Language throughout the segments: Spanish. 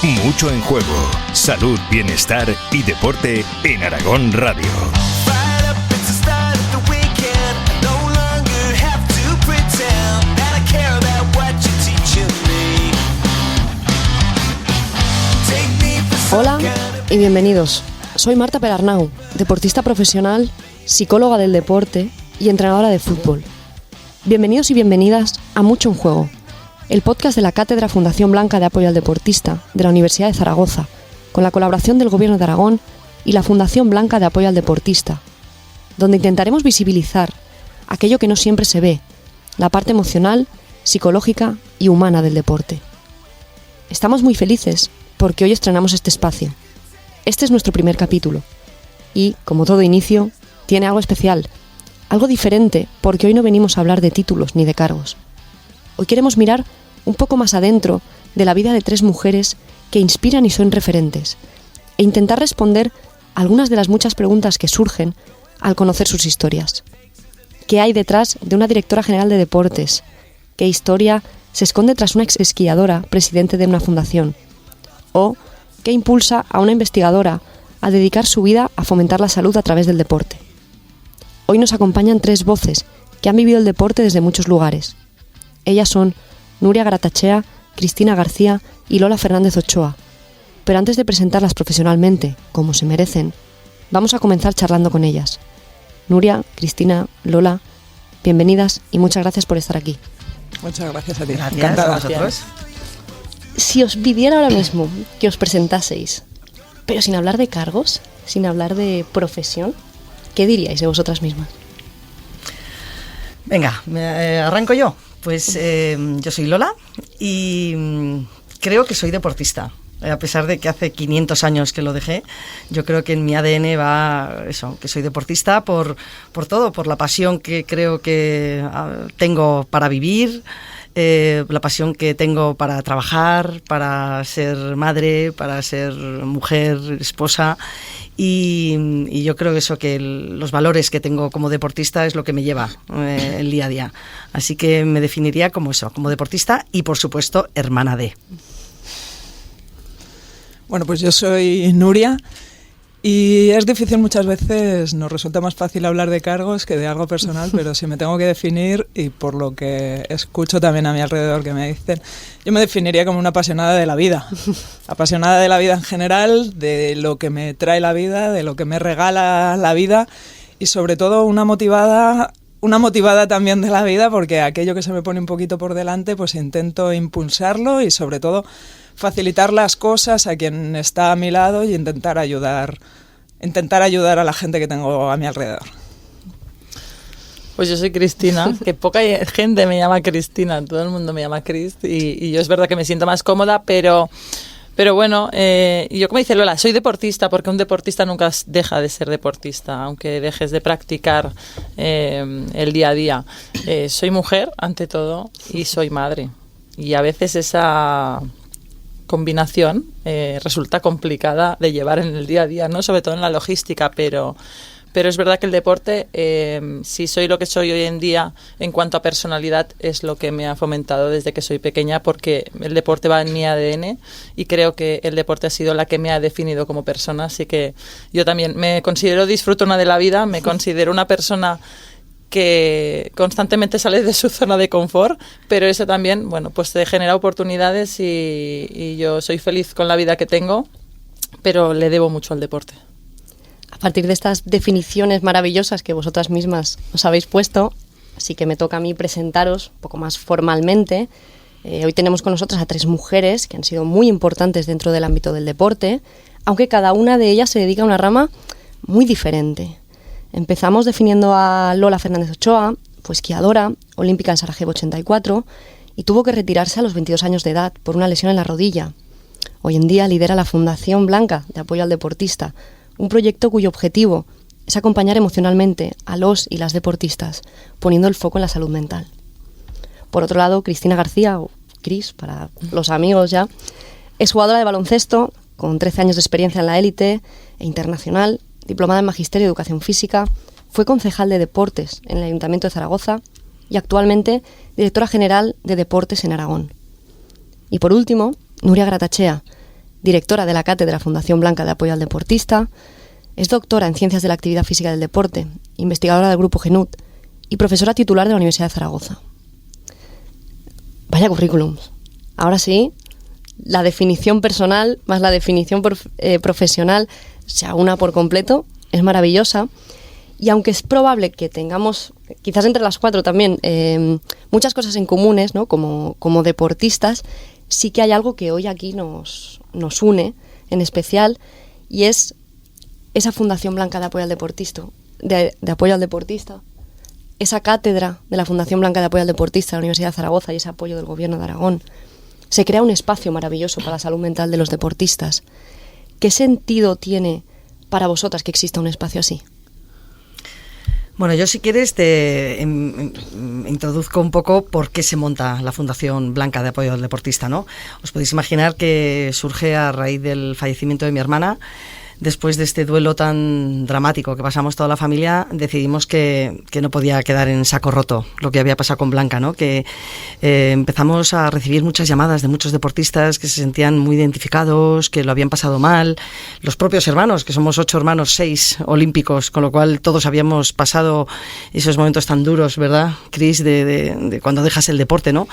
Mucho en juego. Salud, bienestar y deporte en Aragón Radio. Hola y bienvenidos. Soy Marta Perarnau, deportista profesional, psicóloga del deporte y entrenadora de fútbol. Bienvenidos y bienvenidas a Mucho en Juego, el podcast de la Cátedra Fundación Blanca de Apoyo al Deportista de la Universidad de Zaragoza, con la colaboración del Gobierno de Aragón y la Fundación Blanca de Apoyo al Deportista, donde intentaremos visibilizar aquello que no siempre se ve, la parte emocional, psicológica y humana del deporte. Estamos muy felices porque hoy estrenamos este espacio. Este es nuestro primer capítulo y, como todo inicio, tiene algo especial, algo diferente, porque hoy no venimos a hablar de títulos ni de cargos. Hoy queremos mirar un poco más adentro de la vida de tres mujeres que inspiran y son referentes, e intentar responder algunas de las muchas preguntas que surgen al conocer sus historias. ¿Qué hay detrás de una directora general de deportes? ¿Qué historia se esconde tras una ex esquiadora, presidente de una fundación? ¿O qué impulsa a una investigadora a dedicar su vida a fomentar la salud a través del deporte? Hoy nos acompañan tres voces que han vivido el deporte desde muchos lugares. Ellas son Nuria Garatachea, Cristina García y Lola Fernández Ochoa. Pero antes de presentarlas profesionalmente, como se merecen, vamos a comenzar charlando con ellas. Nuria, Cristina, Lola, bienvenidas y muchas gracias por estar aquí. Muchas gracias a ti. Gracias Encantada. a vosotros. Si os pidiera ahora mismo que os presentaseis, pero sin hablar de cargos, sin hablar de profesión, ¿qué diríais de vosotras mismas? Venga, arranco yo. Pues yo soy Lola y creo que soy deportista. A pesar de que hace 500 años que lo dejé, yo creo que en mi ADN va eso, que soy deportista por todo, por la pasión que creo que tengo para vivir, la pasión que tengo para trabajar, para ser madre, para ser mujer, esposa. Y yo creo que eso, que los valores que tengo como deportista es lo que me lleva el día a día. Así que me definiría como eso, como deportista y, por supuesto, hermana de. Bueno, pues yo soy Nuria y es difícil muchas veces, nos resulta más fácil hablar de cargos que de algo personal, pero si me tengo que definir, y por lo que escucho también a mi alrededor que me dicen, yo me definiría como una apasionada de la vida. Apasionada de la vida en general, de lo que me trae la vida, de lo que me regala la vida y sobre todo una motivada también de la vida, porque aquello que se me pone un poquito por delante, pues intento impulsarlo y sobre todo facilitar las cosas a quien está a mi lado y intentar ayudar a la gente que tengo a mi alrededor. Pues yo soy Cristina, que poca gente me llama Cristina, todo el mundo me llama Cris y yo es verdad que me siento más cómoda, pero bueno, yo como dice Lola, soy deportista porque un deportista nunca deja de ser deportista, aunque dejes de practicar el día a día. Soy mujer ante todo y soy madre y a veces esa combinación resulta complicada de llevar en el día a día, ¿no? Sobre todo en la logística, pero es verdad que el deporte, si soy lo que soy hoy en día en cuanto a personalidad, es lo que me ha fomentado desde que soy pequeña, porque el deporte va en mi ADN y creo que el deporte ha sido la que me ha definido como persona, así que yo también me considero disfrutona de la vida, me considero una persona que constantemente sale de su zona de confort, pero eso también, bueno, pues te genera oportunidades y yo soy feliz con la vida que tengo, pero le debo mucho al deporte. A partir de estas definiciones maravillosas que vosotras mismas os habéis puesto, así que me toca a mí presentaros un poco más formalmente. Hoy tenemos con nosotras a tres mujeres que han sido muy importantes dentro del ámbito del deporte, aunque cada una de ellas se dedica a una rama muy diferente. Empezamos definiendo a Lola Fernández Ochoa, fue esquiadora, olímpica en Sarajevo 84 y tuvo que retirarse a los 22 años de edad por una lesión en la rodilla. Hoy en día lidera la Fundación Blanca de Apoyo al Deportista, un proyecto cuyo objetivo es acompañar emocionalmente a los y las deportistas, poniendo el foco en la salud mental. Por otro lado, Cristina García, o Cris para los amigos ya, es jugadora de baloncesto con 13 años de experiencia en la élite e internacional, diplomada en Magisterio de Educación Física, fue concejal de Deportes en el Ayuntamiento de Zaragoza y actualmente directora general de Deportes en Aragón. Y por último, Nuria Garatachea, directora de la Cátedra Fundación Blanca de Apoyo al Deportista, es doctora en Ciencias de la Actividad Física del Deporte, investigadora del Grupo GENUT y profesora titular de la Universidad de Zaragoza. Vaya currículum. Ahora sí, la definición personal más la definición profesional se aúna por completo, es maravillosa. Y aunque es probable que tengamos, quizás entre las cuatro también, muchas cosas en comunes, ¿no? Como deportistas, sí que hay algo que hoy aquí nos une en especial, y es esa Fundación Blanca de Apoyo al Deportista, de Apoyo al Deportista, esa cátedra de la Fundación Blanca de Apoyo al Deportista de la Universidad de Zaragoza y ese apoyo del Gobierno de Aragón. Se crea un espacio maravilloso para la salud mental de los deportistas. ¿Qué sentido tiene para vosotras que exista un espacio así? Bueno, yo si quieres te introduzco un poco por qué se monta la Fundación Blanca de Apoyo al Deportista, ¿no? Os podéis imaginar que surge a raíz del fallecimiento de mi hermana. Después de este duelo tan dramático que pasamos toda la familia, decidimos que no podía quedar en saco roto lo que había pasado con Blanca, ¿no? Que empezamos a recibir muchas llamadas de muchos deportistas que se sentían muy identificados, que lo habían pasado mal. Los propios hermanos, que somos 8 hermanos, 6 olímpicos, con lo cual todos habíamos pasado esos momentos tan duros, ¿verdad, Cris? De cuando dejas el deporte, ¿no?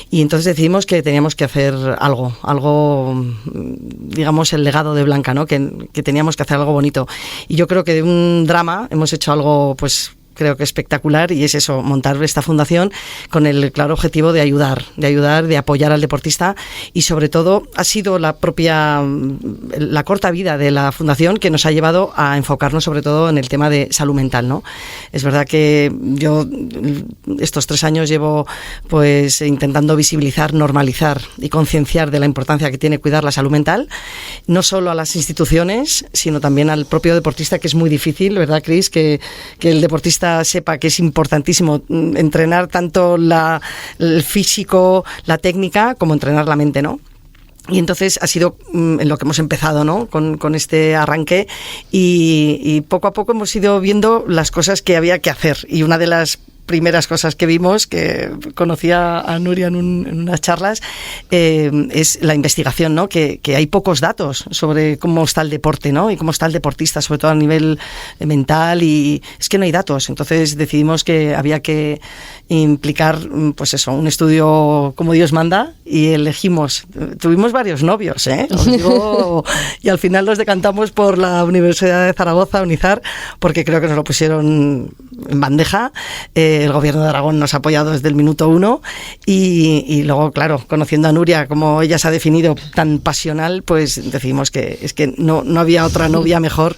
Y entonces decidimos que teníamos que hacer algo, digamos, el legado de Blanca, ¿no? Que teníamos que hacer algo bonito. Y yo creo que de un drama hemos hecho algo, pues, creo que espectacular, y es eso, montar esta fundación con el claro objetivo de ayudar, de apoyar al deportista, y sobre todo ha sido la corta vida de la fundación que nos ha llevado a enfocarnos sobre todo en el tema de salud mental, ¿no? Es verdad que yo estos 3 años llevo pues intentando visibilizar, normalizar y concienciar de la importancia que tiene cuidar la salud mental, no solo a las instituciones, sino también al propio deportista, que es muy difícil, ¿verdad, Cris? Que el deportista sepa que es importantísimo entrenar tanto el físico, la técnica, como entrenar la mente, ¿no? Y entonces ha sido en lo que hemos empezado, ¿no? Con este arranque, y poco a poco hemos ido viendo las cosas que había que hacer, y una de las primeras cosas que vimos, que conocía a Nuria en unas charlas, es la investigación, ¿no? Que hay pocos datos sobre cómo está el deporte, ¿no? Y cómo está el deportista, sobre todo a nivel mental, y es que no hay datos. Entonces decidimos que había que implicar, pues eso, un estudio como Dios manda, y tuvimos varios novios, os digo, y al final nos decantamos por la Universidad de Zaragoza, UNIZAR, porque creo que nos lo pusieron en bandeja. El Gobierno de Aragón nos ha apoyado desde el minuto 1, y luego, claro, conociendo a Nuria, como ella se ha definido tan pasional, pues decidimos que es que no había otra novia mejor,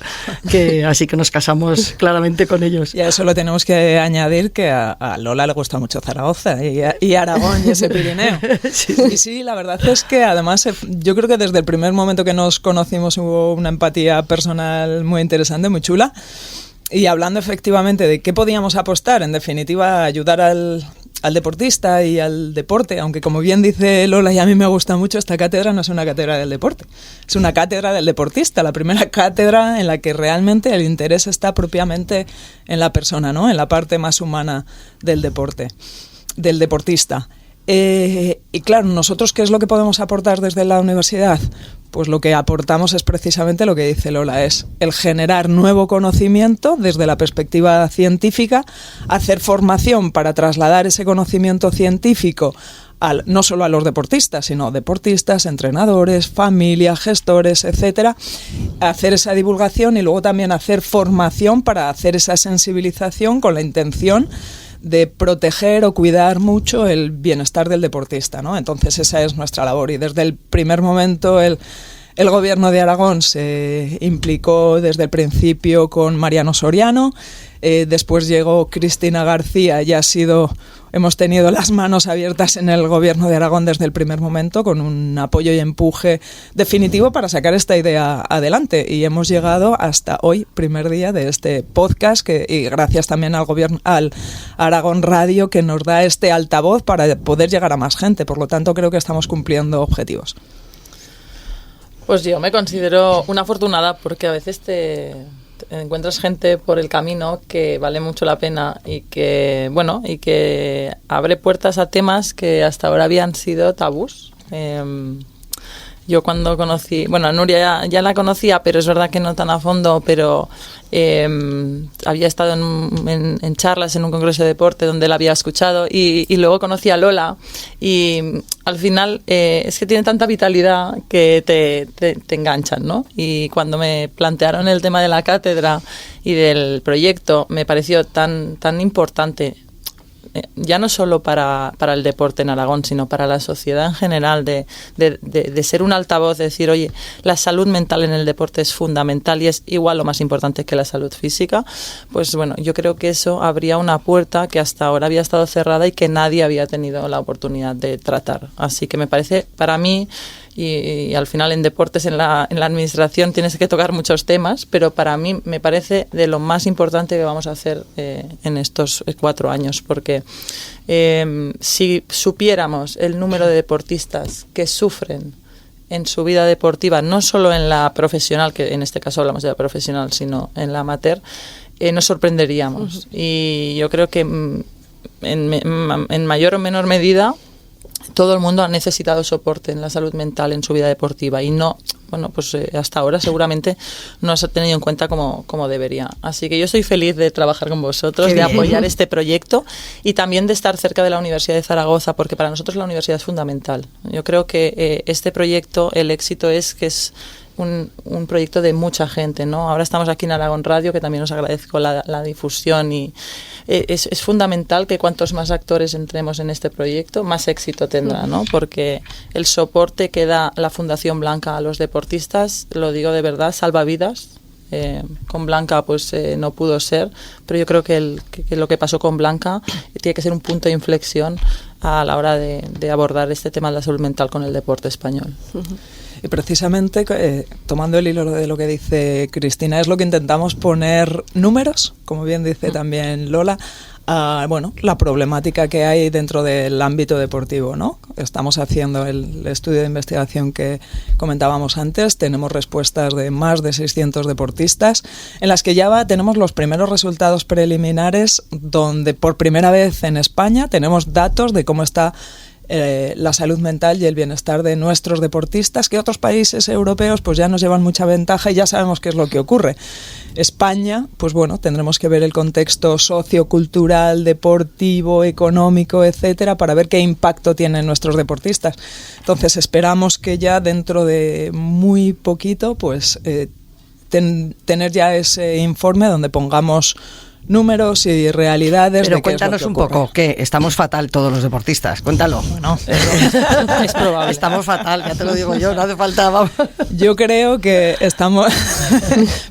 así que nos casamos claramente con ellos. Y a eso lo tenemos que añadir que a Lola le gusta mucho Zaragoza y Aragón y ese Pirineo. Sí. Y sí, la verdad es que además yo creo que desde el primer momento que nos conocimos hubo una empatía personal muy interesante, muy chula. Y hablando efectivamente de qué podíamos apostar, en definitiva, ayudar al deportista y al deporte, aunque como bien dice Lola, y a mí me gusta mucho, esta cátedra no es una cátedra del deporte, es una cátedra del deportista, la primera cátedra en la que realmente el interés está propiamente en la persona, ¿no? En la parte más humana del deporte, del deportista. Y claro, nosotros, ¿qué es lo que podemos aportar desde la universidad? Pues lo que aportamos es precisamente lo que dice Lola, es el generar nuevo conocimiento desde la perspectiva científica, hacer formación para trasladar ese conocimiento científico no solo a los deportistas, sino deportistas, entrenadores, familia, gestores, etcétera, hacer esa divulgación y luego también hacer formación para hacer esa sensibilización con la intención de proteger o cuidar mucho el bienestar del deportista, ¿no? Entonces esa es nuestra labor, y desde el primer momento el Gobierno de Aragón se implicó desde el principio con Mariano Soriano, después llegó Cristina García y hemos tenido las manos abiertas en el Gobierno de Aragón desde el primer momento, con un apoyo y empuje definitivo para sacar esta idea adelante, y hemos llegado hasta hoy, primer día de este podcast, y gracias también al Aragón Radio, que nos da este altavoz para poder llegar a más gente. Por lo tanto, creo que estamos cumpliendo objetivos. Pues yo me considero una afortunada, porque a veces te encuentras gente por el camino que vale mucho la pena, y que abre puertas a temas que hasta ahora habían sido tabús. Yo cuando conocí, bueno, a Nuria ya la conocía, pero es verdad que no tan a fondo, pero había estado en charlas en un congreso de deporte donde la había escuchado y luego conocí a Lola y al final es que tiene tanta vitalidad que te enganchan, ¿no? Y cuando me plantearon el tema de la cátedra y del proyecto me pareció tan importante, ya no solo para el deporte en Aragón, sino para la sociedad en general, de ser un altavoz, de decir, oye, la salud mental en el deporte es fundamental y es igual o más importante que la salud física. Pues bueno, yo creo que eso abría una puerta que hasta ahora había estado cerrada y que nadie había tenido la oportunidad de tratar. Así que me parece, para mí, y al final en deportes, en la administración tienes que tocar muchos temas, pero para mí me parece de lo más importante que vamos a hacer en estos 4 años, porque si supiéramos el número de deportistas que sufren en su vida deportiva, no solo en la profesional, que en este caso hablamos de la profesional, sino en la amateur, nos sorprenderíamos. Y yo creo que en mayor o menor medida todo el mundo ha necesitado soporte en la salud mental en su vida deportiva y no, bueno, pues hasta ahora seguramente no se ha tenido en cuenta como debería. Así que yo estoy feliz de trabajar con vosotros, de apoyar este proyecto y también de estar cerca de la Universidad de Zaragoza, porque para nosotros la universidad es fundamental. Yo creo que este proyecto, el éxito es que es un proyecto de mucha gente, ¿no? Ahora estamos aquí en Aragón Radio, que también os agradezco la difusión y es fundamental que cuantos más actores entremos en este proyecto, más éxito tendrá, ¿no? Porque el soporte que da la Fundación Blanca a los deportistas, lo digo de verdad, salva vidas. Con Blanca pues no pudo ser, pero yo creo que lo que pasó con Blanca tiene que ser un punto de inflexión a la hora de abordar este tema de la salud mental con el deporte español. Y precisamente, tomando el hilo de lo que dice Cristina, es lo que intentamos poner números, como bien dice también Lola, a la problemática que hay dentro del ámbito deportivo, ¿no? Estamos haciendo el estudio de investigación que comentábamos antes, tenemos respuestas de más de 600 deportistas, en las que ya tenemos los primeros resultados preliminares, donde por primera vez en España tenemos datos de cómo está la salud mental y el bienestar de nuestros deportistas, que otros países europeos pues ya nos llevan mucha ventaja y ya sabemos qué es lo que ocurre. España, pues bueno, tendremos que ver el contexto sociocultural, deportivo, económico, etcétera, para ver qué impacto tienen nuestros deportistas. Entonces esperamos que ya dentro de muy poquito pues tener ya ese informe donde pongamos números y realidades. Pero de cuéntanos un poco, que estamos fatal todos los deportistas, cuéntalo. No, es probable. Estamos fatal, ya te lo digo yo, no hace falta. Vamos. Yo creo que estamos...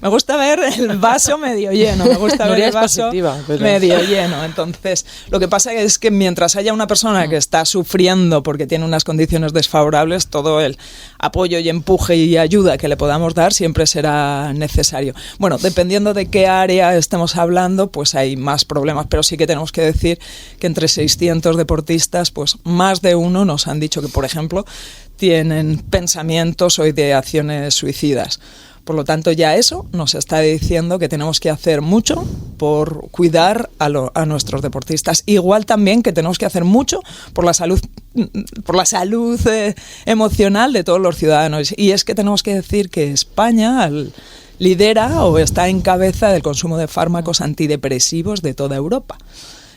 me gusta ver el vaso medio lleno, me gusta ver el vaso medio lleno. Entonces, lo que pasa es que mientras haya una persona que está sufriendo porque tiene unas condiciones desfavorables, todo el apoyo y empuje y ayuda que le podamos dar siempre será necesario. Bueno, dependiendo de qué área estemos hablando, pues hay más problemas, pero sí que tenemos que decir que entre 600 deportistas, pues más de uno nos han dicho que, por ejemplo, tienen pensamientos o ideaciones suicidas. Por lo tanto, ya eso nos está diciendo que tenemos que hacer mucho por cuidar a nuestros deportistas. Igual también que tenemos que hacer mucho por la salud emocional de todos los ciudadanos. Y es que tenemos que decir que España lidera o está en cabeza del consumo de fármacos antidepresivos de toda Europa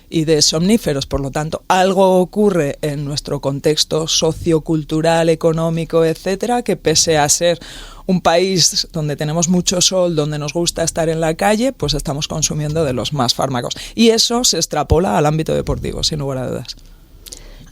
y de somníferos. Por lo tanto, algo ocurre en nuestro contexto sociocultural, económico, etcétera, que pese a ser un país donde tenemos mucho sol, donde nos gusta estar en la calle, pues estamos consumiendo de los más fármacos. Y eso se extrapola al ámbito deportivo, sin lugar a dudas.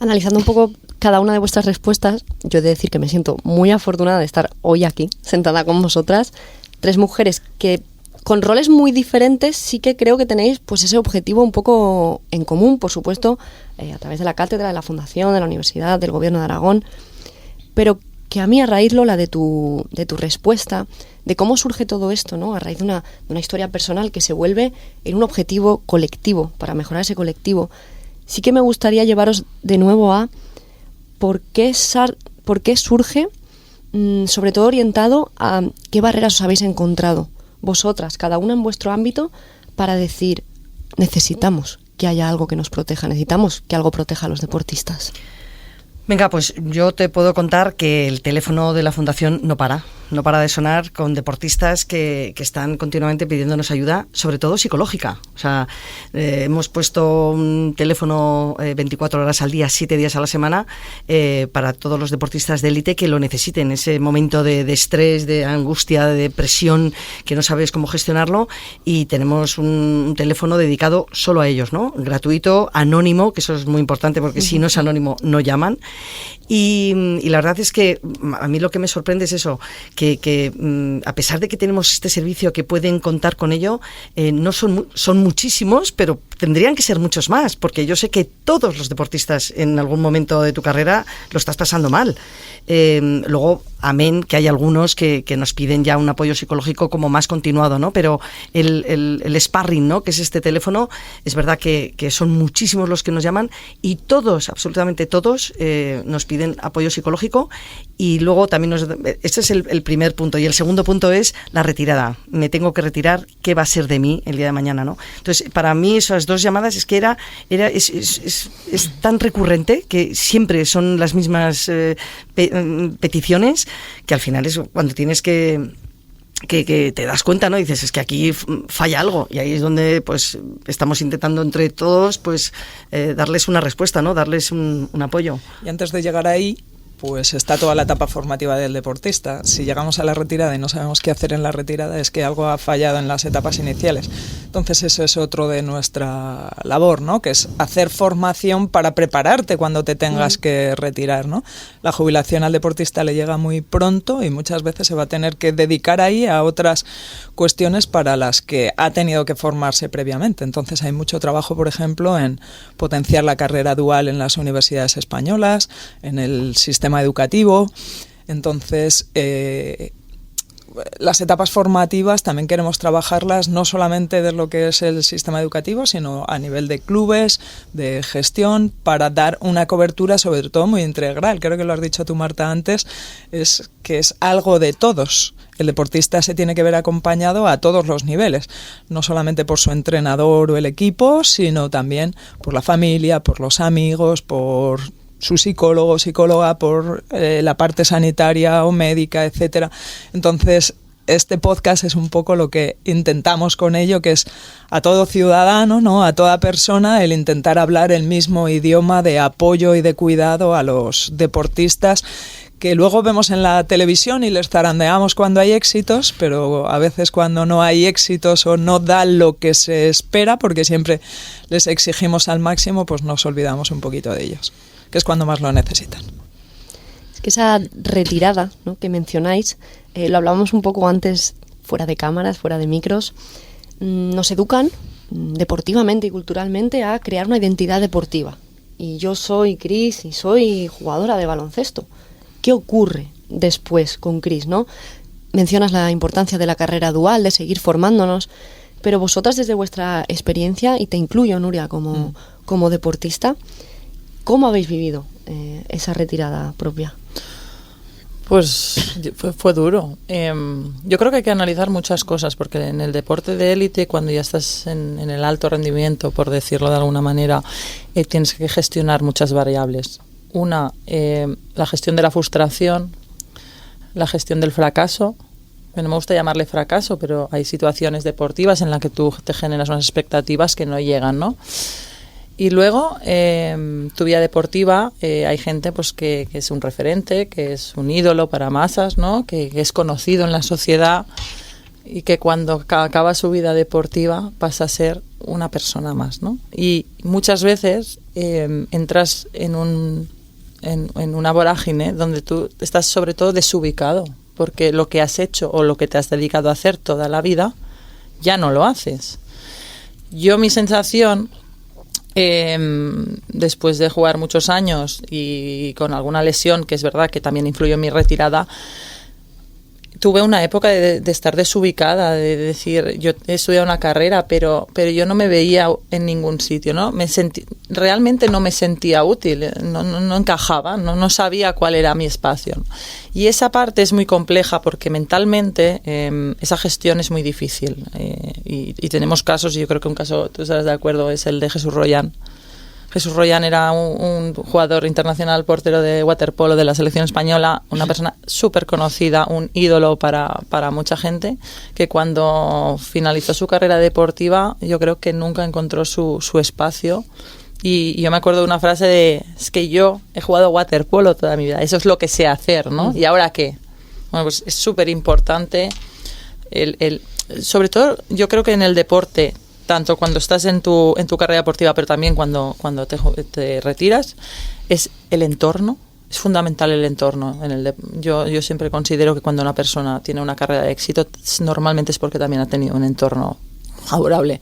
Analizando un poco cada una de vuestras respuestas, yo he de decir que me siento muy afortunada de estar hoy aquí, sentada con vosotras, 3 mujeres que con roles muy diferentes sí que creo que tenéis pues ese objetivo un poco en común, por supuesto, a través de la cátedra, de la fundación, de la universidad, del gobierno de Aragón, pero que a mí, a raíz, Lola, de tu respuesta, de cómo surge todo esto, ¿no? A raíz de una historia personal que se vuelve en un objetivo colectivo, para mejorar ese colectivo, sí que me gustaría llevaros de nuevo a por qué surge, sobre todo orientado a qué barreras os habéis encontrado vosotras, cada una en vuestro ámbito, para decir, necesitamos que haya algo que nos proteja, necesitamos que algo proteja a los deportistas. Venga, pues yo te puedo contar que el teléfono de la Fundación no para de sonar con deportistas que están continuamente pidiéndonos ayuda, sobre todo psicológica. O sea, hemos puesto un teléfono 24 horas al día, 7 días a la semana, para todos los deportistas de élite que lo necesiten, ese momento de estrés, de angustia, de depresión, que no sabes cómo gestionarlo, y tenemos un teléfono dedicado solo a ellos, ¿no? Gratuito, anónimo, que eso es muy importante porque si no es anónimo no llaman. Y la verdad es que a mí lo que me sorprende es eso, que a pesar de que tenemos este servicio que pueden contar con ello, no son muchísimos, pero tendrían que ser muchos más, porque yo sé que todos los deportistas en algún momento de tu carrera lo estás pasando mal. Luego, amén, que hay algunos que nos piden ya un apoyo psicológico como más continuado, ¿no? Pero el sparring, ¿no?, que es este teléfono, es verdad que son muchísimos los que nos llaman, y todos, absolutamente todos, nos piden apoyo psicológico. Y luego también este es el primer punto, y el segundo punto es la retirada. Me tengo que retirar, ¿qué va a ser de mí el día de mañana, ¿no? Entonces, para mí esas dos llamadas es que es tan recurrente, que siempre son las mismas peticiones, que al final es cuando tienes que te das cuenta, ¿no? Y dices, es que aquí falla algo, y ahí es donde pues estamos intentando entre todos pues darles una respuesta, ¿no? Darles un apoyo. Y antes de llegar ahí, pues está toda la etapa formativa del deportista. Si llegamos a la retirada y no sabemos qué hacer en la retirada, es que algo ha fallado en las etapas iniciales. Entonces eso es otro de nuestra labor, ¿no? Que es hacer formación para prepararte cuando te tengas que retirar, ¿no? La jubilación al deportista le llega muy pronto y muchas veces se va a tener que dedicar ahí a otras cuestiones para las que ha tenido que formarse previamente. Entonces hay mucho trabajo, por ejemplo, en potenciar la carrera dual en las universidades españolas, en el sistema educativo. Entonces, las etapas formativas también queremos trabajarlas no solamente de lo que es el sistema educativo, sino a nivel de clubes, de gestión, para dar una cobertura sobre todo muy integral. Creo que lo has dicho tú, Marta, antes, es que es algo de todos. El deportista se tiene que ver acompañado a todos los niveles, no solamente por su entrenador o el equipo, sino también por la familia, por los amigos, por su psicólogo o psicóloga, por la parte sanitaria o médica, etcétera. Entonces, este podcast es un poco lo que intentamos con ello, que es a todo ciudadano, ¿no?, a toda persona, el intentar hablar el mismo idioma de apoyo y de cuidado a los deportistas, que luego vemos en la televisión y les zarandeamos cuando hay éxitos, pero a veces cuando no hay éxitos o no dan lo que se espera, porque siempre les exigimos al máximo, pues nos olvidamos un poquito de ellos, que es cuando más lo necesitan. Es que esa retirada, ¿no?, que mencionáis, lo hablábamos un poco antes, fuera de cámaras, fuera de micros, nos educan deportivamente y culturalmente a crear una identidad deportiva. Y yo soy Cris y soy jugadora de baloncesto. ¿Qué ocurre después con Cris, no? Mencionas la importancia de la carrera dual, de seguir formándonos, pero vosotras desde vuestra experiencia, y te incluyo, Nuria, como deportista, ¿cómo habéis vivido esa retirada propia? Pues fue duro. Yo creo que hay que analizar muchas cosas, porque en el deporte de élite, cuando ya estás en el alto rendimiento, por decirlo de alguna manera, tienes que gestionar muchas variables. Una, la gestión de la frustración, la gestión del fracaso. No me gusta llamarle fracaso, pero hay situaciones deportivas en las que tú te generas unas expectativas que no llegan, ¿no? Y luego, tu vida deportiva, hay gente pues que es un referente, que es un ídolo para masas, ¿no?, que es conocido en la sociedad, y que cuando acaba su vida deportiva pasa a ser una persona más, ¿no? Y muchas veces entras en una vorágine donde tú estás sobre todo desubicado, porque lo que has hecho o lo que te has dedicado a hacer toda la vida ya no lo haces. Mi sensación, después de jugar muchos años y con alguna lesión, que es verdad que también influyó en mi retirada, tuve una época de estar desubicada, de decir, yo he estudiado una carrera, pero yo no me veía en ningún sitio, ¿no? Realmente no me sentía útil, no encajaba, no sabía cuál era mi espacio. Y esa parte es muy compleja, porque mentalmente esa gestión es muy difícil. Y tenemos casos, y yo creo que un caso, tú estarás de acuerdo, es el de Jesús Royan. Jesús Royan era un jugador internacional, portero de waterpolo de la selección española, una persona súper conocida, un ídolo para mucha gente, que cuando finalizó su carrera deportiva yo creo que nunca encontró su espacio. Y yo me acuerdo de una frase de, es que yo he jugado waterpolo toda mi vida, eso es lo que sé hacer, ¿no? ¿Y ahora qué? Bueno, pues es súper importante, sobre todo yo creo que en el deporte, tanto cuando estás en tu carrera deportiva, pero también cuando te retiras, es el entorno. Es fundamental el entorno. Yo siempre considero que cuando una persona tiene una carrera de éxito, normalmente es porque también ha tenido un entorno favorable.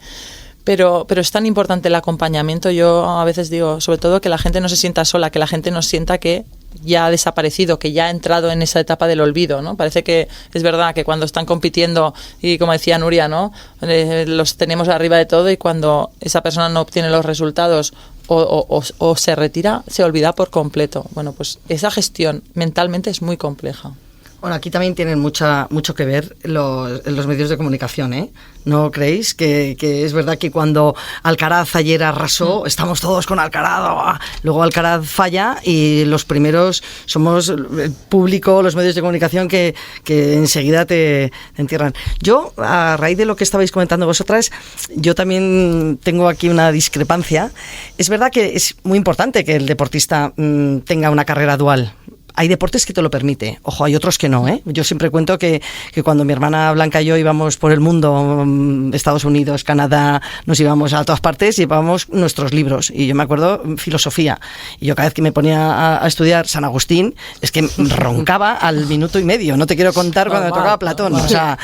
Pero es tan importante el acompañamiento. Yo a veces digo, sobre todo, que la gente no se sienta sola, que la gente no sienta que ya ha desaparecido, que ya ha entrado en esa etapa del olvido, ¿no? Parece que es verdad que cuando están compitiendo, y como decía Nuria, ¿no? Los tenemos arriba de todo, y cuando esa persona no obtiene los resultados o se retira, se olvida por completo. Bueno, pues esa gestión mentalmente es muy compleja. Bueno, aquí también tienen mucho que ver los medios de comunicación, ¿eh? ¿No creéis? Que es verdad que cuando Alcaraz ayer arrasó, estamos todos con Alcaraz, luego Alcaraz falla y los primeros somos el público, los medios de comunicación que enseguida te entierran. Yo, a raíz de lo que estabais comentando vosotras, yo también tengo aquí una discrepancia. Es verdad que es muy importante que el deportista tenga una carrera dual. Hay deportes que te lo permite. Ojo, hay otros que no, ¿eh? Yo siempre cuento que cuando mi hermana Blanca y yo íbamos por el mundo, Estados Unidos, Canadá, nos íbamos a todas partes, llevábamos nuestros libros. Y yo me acuerdo, filosofía. Y yo cada vez que me ponía a estudiar San Agustín, es que roncaba al minuto y medio. No te quiero contar cuando me tocaba Platón. O sea,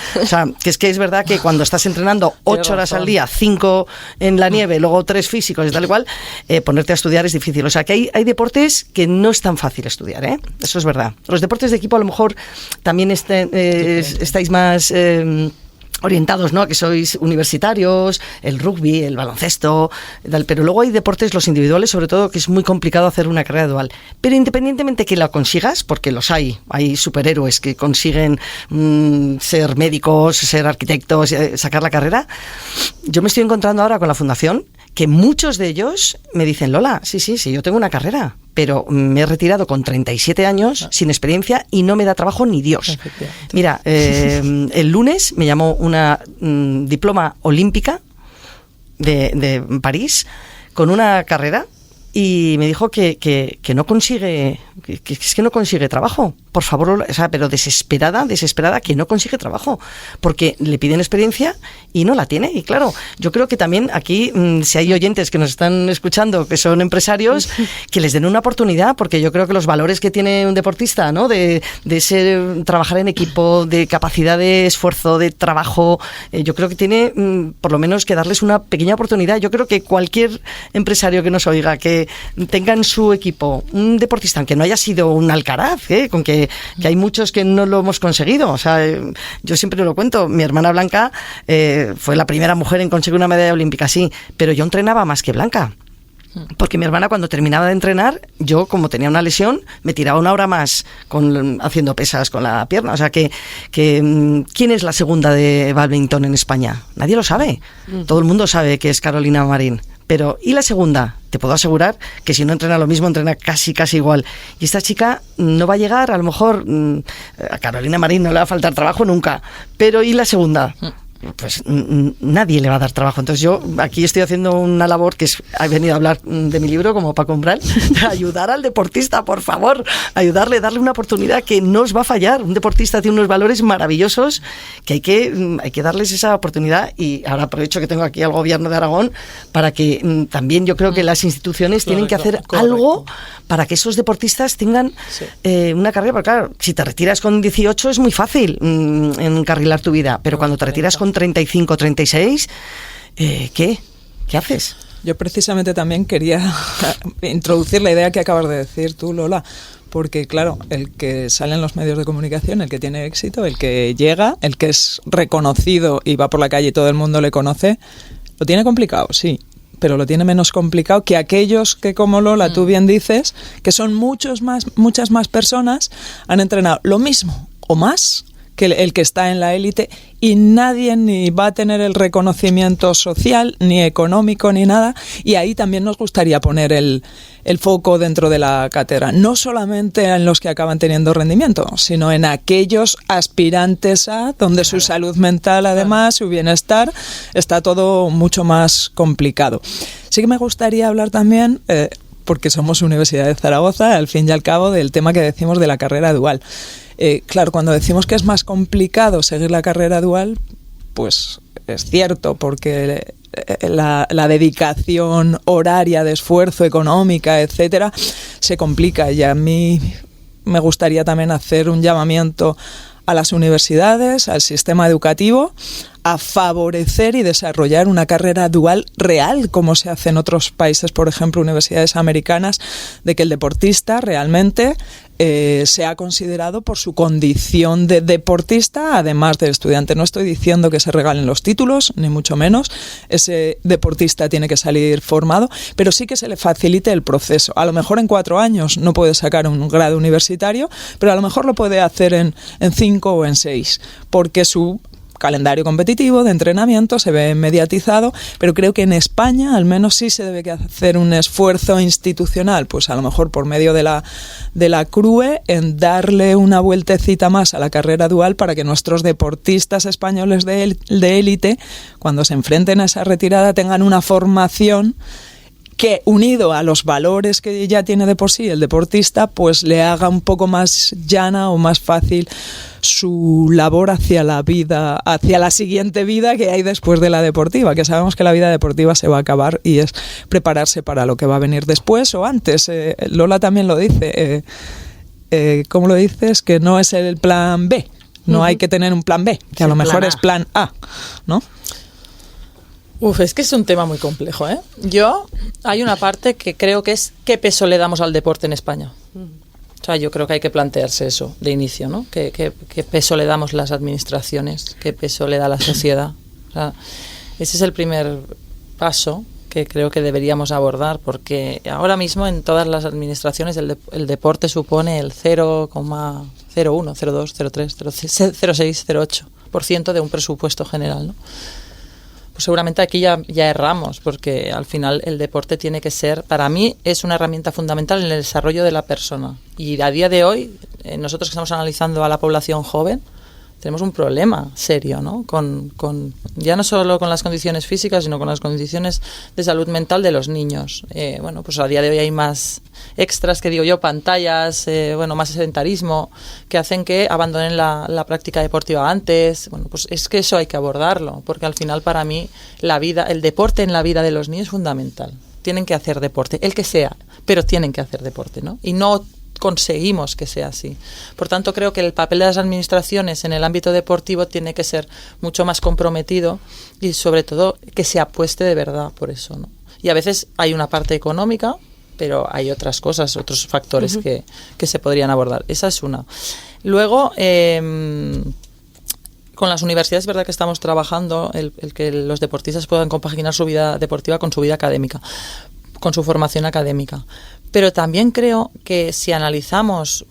que es verdad que cuando estás entrenando 8 horas al día, 5 en la nieve, luego 3 físicos y tal y cual, ponerte a estudiar es difícil. O sea, que hay deportes que no es tan fácil estudiar, ¿eh? Eso es verdad. Los deportes de equipo a lo mejor también estáis más orientados, ¿no? A que sois universitarios, el rugby, el baloncesto, tal, pero luego hay deportes, los individuales sobre todo, que es muy complicado hacer una carrera dual. Pero independientemente que la consigas, porque los hay superhéroes que consiguen ser médicos, ser arquitectos, sacar la carrera. Yo me estoy encontrando ahora con la fundación que muchos de ellos me dicen, Lola, sí, yo tengo una carrera, pero me he retirado con 37 años, sin experiencia, y no me da trabajo ni Dios. Mira, el lunes me llamó una diploma olímpica de París con una carrera y me dijo que no consigue, que es que no consigue trabajo. Por favor, o sea, pero desesperada, que no consigue trabajo, porque le piden experiencia y no la tiene. Y claro, yo creo que también aquí, si hay oyentes que nos están escuchando, que son empresarios, que les den una oportunidad, porque yo creo que los valores que tiene un deportista, ¿no? De trabajar en equipo, de capacidad de esfuerzo, de trabajo, yo creo que tiene por lo menos que darles una pequeña oportunidad. Yo creo que cualquier empresario que nos oiga, que tenga en su equipo un deportista, aunque no haya sido un Alcaraz, con que hay muchos que no lo hemos conseguido. O sea, yo siempre lo cuento, mi hermana Blanca fue la primera mujer en conseguir una medalla olímpica, sí, pero yo entrenaba más que Blanca. Porque mi hermana, cuando terminaba de entrenar, yo, como tenía una lesión, me tiraba 1 hora más haciendo pesas con la pierna. O sea, que ¿quién es la segunda de bádminton en España? Nadie lo sabe. Todo el mundo sabe que es Carolina Marín. Pero, ¿y la segunda? Te puedo asegurar que si no entrena lo mismo, entrena casi igual. Y esta chica no va a llegar, a lo mejor, a Carolina Marín no le va a faltar trabajo nunca. Pero, ¿y la segunda? Pues nadie le va a dar trabajo. Entonces yo aquí estoy haciendo una labor que he venido a hablar de mi libro como Paco Umbral, ayudar al deportista, por favor, ayudarle, darle una oportunidad que no os va a fallar. Un deportista tiene unos valores maravillosos que hay que darles esa oportunidad. Y ahora aprovecho que tengo aquí al gobierno de Aragón para que también yo creo que las instituciones tienen que hacer algo para que esos deportistas tengan una carrera. Porque claro, si te retiras con 18 es muy fácil encarrilar tu vida, pero cuando te retiras con 35, 36, ¿qué haces? Yo precisamente también quería introducir la idea que acabas de decir tú, Lola, porque claro, el que sale en los medios de comunicación, el que tiene éxito, el que llega, el que es reconocido y va por la calle y todo el mundo le conoce, lo tiene complicado, sí, pero lo tiene menos complicado que aquellos que, como Lola, tú bien dices, que son muchas más personas, han entrenado lo mismo o más que el que está en la élite, y nadie ni va a tener el reconocimiento social, ni económico, ni nada, y ahí también nos gustaría poner el foco dentro de la cátedra, no solamente en los que acaban teniendo rendimiento, sino en aquellos aspirantes a donde su salud mental, además, su bienestar, está todo mucho más complicado. Sí que me gustaría hablar también, porque somos Universidad de Zaragoza, al fin y al cabo, del tema que decimos de la carrera dual. Claro, cuando decimos que es más complicado seguir la carrera dual, pues es cierto, porque la dedicación horaria, de esfuerzo, económica, etcétera, se complica. Y a mí me gustaría también hacer un llamamiento a las universidades, al sistema educativo, a favorecer y desarrollar una carrera dual real, como se hace en otros países, por ejemplo, universidades americanas, de que el deportista realmente sea considerado por su condición de deportista, además de estudiante. No estoy diciendo que se regalen los títulos, ni mucho menos. Ese deportista tiene que salir formado, pero sí que se le facilite el proceso. A lo mejor en 4 años no puede sacar un grado universitario, pero a lo mejor lo puede hacer en 5 o en 6, porque su calendario competitivo de entrenamiento se ve mediatizado, pero creo que en España al menos sí se debe hacer un esfuerzo institucional, pues a lo mejor por medio de la CRUE, en darle una vueltecita más a la carrera dual para que nuestros deportistas españoles de élite, cuando se enfrenten a esa retirada, tengan una formación que, unido a los valores que ya tiene de por sí el deportista, pues le haga un poco más llana o más fácil su labor hacia la vida, hacia la siguiente vida que hay después de la deportiva, que sabemos que la vida deportiva se va a acabar y es prepararse para lo que va a venir después o antes. Lola también lo dice. ¿Cómo lo dices? Que no es el plan B. No hay que tener un plan B, que a lo mejor es plan A, ¿no? Es que es un tema muy complejo, ¿eh? Hay una parte que creo que es qué peso le damos al deporte en España. O sea, yo creo que hay que plantearse eso de inicio, ¿no? ¿Qué peso le damos las administraciones? ¿Qué peso le da la sociedad? O sea, ese es el primer paso que creo que deberíamos abordar, porque ahora mismo en todas las administraciones el deporte supone el 0,01, 0,2, 0,3, 0,6, 0,8% de un presupuesto general, ¿no? Pues seguramente aquí ya erramos, porque al final el deporte tiene que ser, para mí, es una herramienta fundamental en el desarrollo de la persona. Y a día de hoy, nosotros que estamos analizando a la población joven, tenemos un problema serio, ¿no? Con ya no solo con las condiciones físicas, sino con las condiciones de salud mental de los niños. Bueno, pues a día de hoy hay más extras, que digo yo, pantallas, más sedentarismo, que hacen que abandonen la práctica deportiva antes. Bueno, pues es que eso hay que abordarlo, porque al final para mí el deporte en la vida de los niños es fundamental. Tienen que hacer deporte, el que sea, pero tienen que hacer deporte, ¿no? Y no conseguimos que sea así. Por tanto, creo que el papel de las administraciones en el ámbito deportivo tiene que ser mucho más comprometido y, sobre todo, que se apueste de verdad por eso, ¿no? Y a veces hay una parte económica, pero hay otras cosas, otros factores que se podrían abordar. Esa es una. Luego, con las universidades es verdad que estamos trabajando el que los deportistas puedan compaginar su vida deportiva con su vida académica, con su formación académica. Pero también creo que si analizamos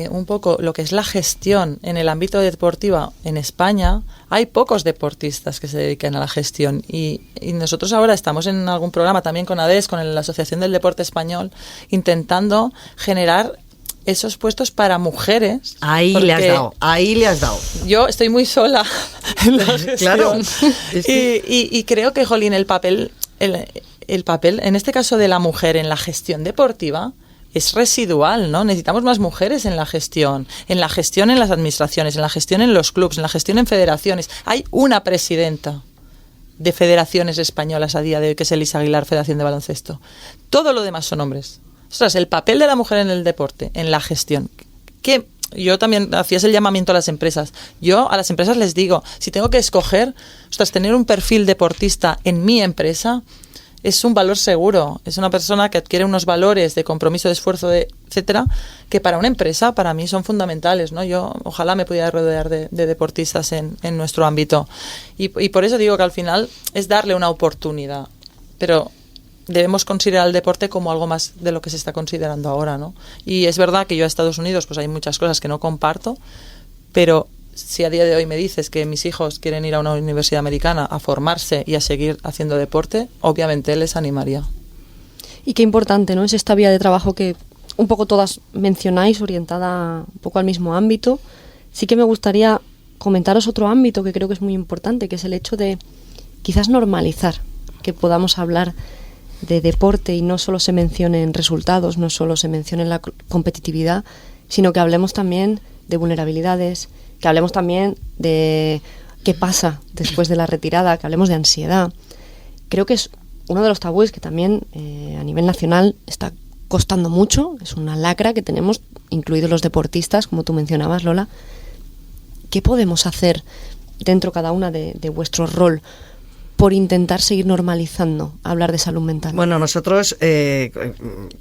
un poco lo que es la gestión en el ámbito deportivo en España, hay pocos deportistas que se dediquen a la gestión. Y nosotros ahora estamos en algún programa también con ADES, con la Asociación del Deporte Español, intentando generar esos puestos para mujeres. Ahí le has dado. Yo estoy muy sola en la gestión. Claro. Y creo que, jolín, el papel, en este caso de la mujer en la gestión deportiva, es residual, ¿no? Necesitamos más mujeres en la gestión en las administraciones, en la gestión en los clubes, en la gestión en federaciones. Hay una presidenta de federaciones españolas a día de hoy, que es Elisa Aguilar, Federación de Baloncesto. Todo lo demás son hombres. Ostras, el papel de la mujer en el deporte, en la gestión, que yo también hacías el llamamiento a las empresas. Yo a las empresas les digo, si tengo que escoger, tener un perfil deportista en mi empresa es un valor seguro. Es una persona que adquiere unos valores de compromiso, de esfuerzo, etcétera, que para una empresa, para mí, son fundamentales, ¿no? Yo ojalá me pudiera rodear de deportistas en nuestro ámbito. Y por eso digo que al final es darle una oportunidad. Pero debemos considerar el deporte como algo más de lo que se está considerando ahora, ¿no? Y es verdad que yo a Estados Unidos pues hay muchas cosas que no comparto, pero si a día de hoy me dices que mis hijos quieren ir a una universidad americana a formarse y a seguir haciendo deporte, obviamente les animaría. Y qué importante, ¿no? Es esta vía de trabajo que un poco todas mencionáis, orientada un poco al mismo ámbito. Sí que me gustaría comentaros otro ámbito que creo que es muy importante, que es el hecho de quizás normalizar, que podamos hablar de deporte y no solo se mencionen resultados, no solo se mencione la competitividad, sino que hablemos también de vulnerabilidades, que hablemos también de qué pasa después de la retirada, que hablemos de ansiedad. Creo que es uno de los tabúes que también a nivel nacional está costando mucho, es una lacra que tenemos, incluidos los deportistas, como tú mencionabas, Lola. ¿Qué podemos hacer dentro cada una de vuestro rol por intentar seguir normalizando hablar de salud mental? Bueno, nosotros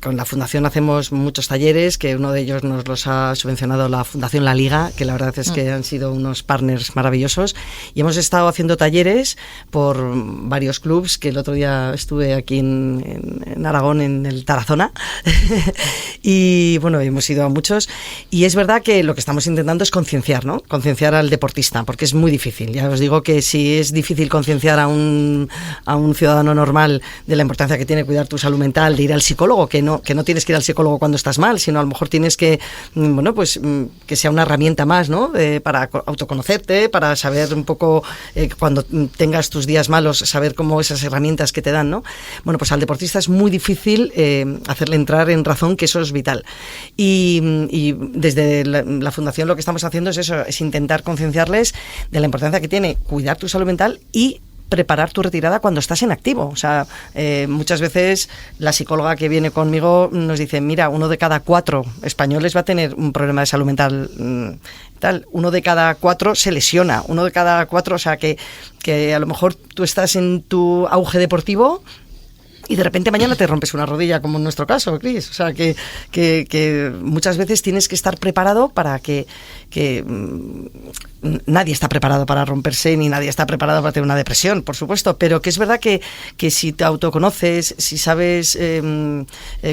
con la Fundación hacemos muchos talleres, que uno de ellos nos los ha subvencionado la Fundación La Liga, que la verdad es que han sido unos partners maravillosos, y hemos estado haciendo talleres por varios clubs, que el otro día estuve aquí en Aragón, en el Tarazona, y bueno, hemos ido a muchos, y es verdad que lo que estamos intentando es concienciar, ¿no? Concienciar al deportista, porque es muy difícil. Ya os digo que si es difícil concienciar a un ciudadano normal de la importancia que tiene cuidar tu salud mental, de ir al psicólogo, que no tienes que ir al psicólogo cuando estás mal, sino a lo mejor tienes que, bueno, pues que sea una herramienta más, ¿no? Para autoconocerte, para saber un poco cuando tengas tus días malos, saber cómo esas herramientas que te dan, ¿no? Bueno, pues al deportista es muy difícil hacerle entrar en razón que eso es vital. Y desde la Fundación lo que estamos haciendo es eso, es intentar concienciarles de la importancia que tiene cuidar tu salud mental y preparar tu retirada cuando estás en activo. O sea, muchas veces la psicóloga que viene conmigo nos dice, mira, 1 de cada 4 españoles va a tener un problema de salud mental tal. 1 de cada 4 se lesiona. 1 de cada 4, o sea, que a lo mejor tú estás en tu auge deportivo y de repente mañana te rompes una rodilla, como en nuestro caso, Cris. O sea, que muchas veces tienes que estar preparado para que nadie está preparado para romperse, ni nadie está preparado para tener una depresión, por supuesto, pero que es verdad que si te autoconoces, si sabes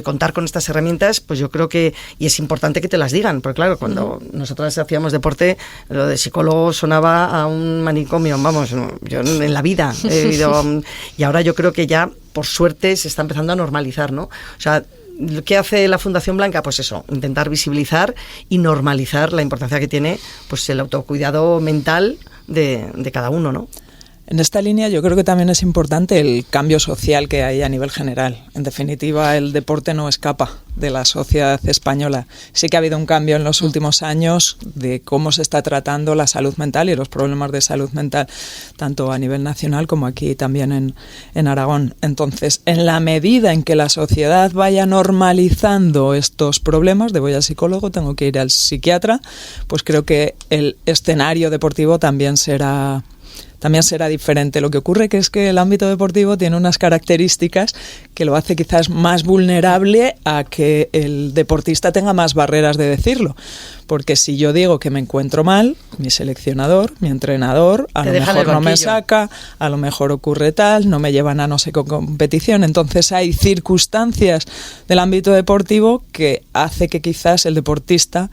contar con estas herramientas, pues yo creo que, y es importante que te las digan, porque claro, cuando nosotras hacíamos deporte, lo de psicólogo sonaba a un manicomio, vamos, yo en la vida he vivido, y ahora yo creo que ya, por suerte, se está empezando a normalizar, ¿no? O sea, ¿qué hace la Fundación Blanca? Pues eso, intentar visibilizar y normalizar la importancia que tiene pues el autocuidado mental de cada uno, ¿no? En esta línea yo creo que también es importante el cambio social que hay a nivel general. En definitiva, el deporte no escapa de la sociedad española. Sí que ha habido un cambio en los últimos años de cómo se está tratando la salud mental y los problemas de salud mental, tanto a nivel nacional como aquí también en Aragón. Entonces, en la medida en que la sociedad vaya normalizando estos problemas, de voy al psicólogo, tengo que ir al psiquiatra, pues creo que el escenario deportivo también será diferente. Lo que ocurre que es que el ámbito deportivo tiene unas características que lo hace quizás más vulnerable a que el deportista tenga más barreras de decirlo. Porque si yo digo que me encuentro mal, mi seleccionador, mi entrenador, a lo mejor no me saca, a lo mejor ocurre tal, no me llevan a no sé qué competición. Entonces hay circunstancias del ámbito deportivo que hace que quizás el deportista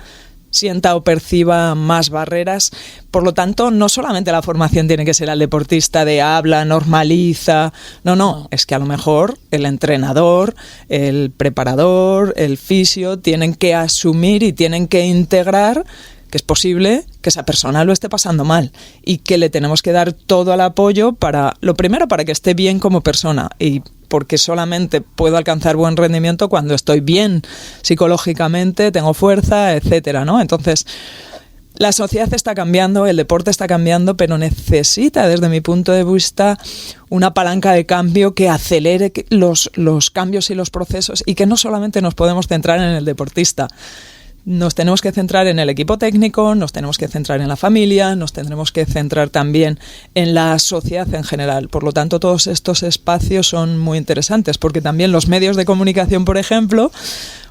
sienta o perciba más barreras. Por lo tanto, no solamente la formación tiene que ser al deportista de habla, normaliza, no, es que a lo mejor el entrenador, el preparador, el fisio tienen que asumir y tienen que integrar que es posible que esa persona lo esté pasando mal y que le tenemos que dar todo el apoyo para, lo primero, para que esté bien como persona, y porque solamente puedo alcanzar buen rendimiento cuando estoy bien psicológicamente, tengo fuerza, etcétera, ¿no? Entonces, la sociedad está cambiando, el deporte está cambiando, pero necesita, desde mi punto de vista, una palanca de cambio que acelere los cambios y los procesos, y que no solamente nos podemos centrar en el deportista. Nos tenemos que centrar en el equipo técnico, nos tenemos que centrar en la familia, nos tendremos que centrar también en la sociedad en general. Por lo tanto, todos estos espacios son muy interesantes, porque también los medios de comunicación, por ejemplo,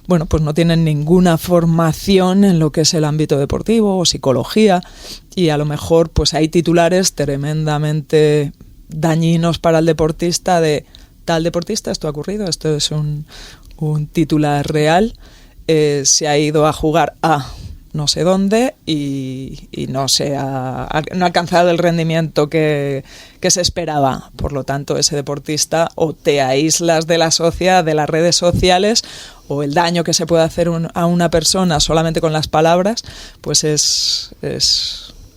bueno, pues no tienen ninguna formación en lo que es el ámbito deportivo o psicología, y a lo mejor pues hay titulares tremendamente dañinos para el deportista de tal deportista, esto ha ocurrido, esto es un titular real. Se ha ido a jugar a no sé dónde y no ha alcanzado el rendimiento que se esperaba. Por lo tanto, ese deportista o te aíslas de la sociedad, de las redes sociales, o el daño que se puede hacer a una persona solamente con las palabras, pues es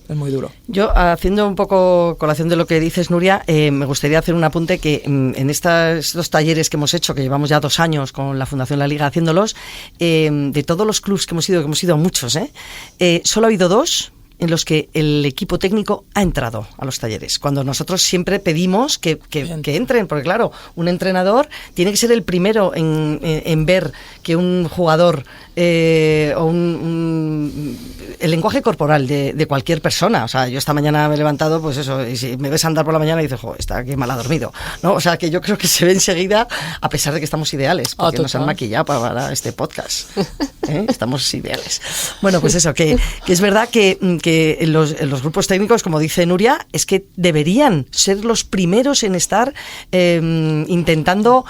muy duro. Yo, haciendo un poco colación de lo que dices, Nuria, me gustaría hacer un apunte que en estos talleres que hemos hecho, que llevamos ya 2 años con la Fundación La Liga haciéndolos, de todos los clubs que hemos ido a muchos, solo ha habido 2 en los que el equipo técnico ha entrado a los talleres, cuando nosotros siempre pedimos que entren, porque claro, un entrenador tiene que ser el primero en ver que un jugador o el lenguaje corporal de cualquier persona. O sea, yo esta mañana me he levantado, pues eso, y si me ves andar por la mañana y dices, jo, está aquí mal ha dormido, ¿no? O sea, que yo creo que se ve enseguida, a pesar de que estamos ideales, porque nos han maquillado para este podcast. Estamos ideales. Bueno, pues eso, que es verdad que en los grupos técnicos, como dice Nuria, es que deberían ser los primeros en estar intentando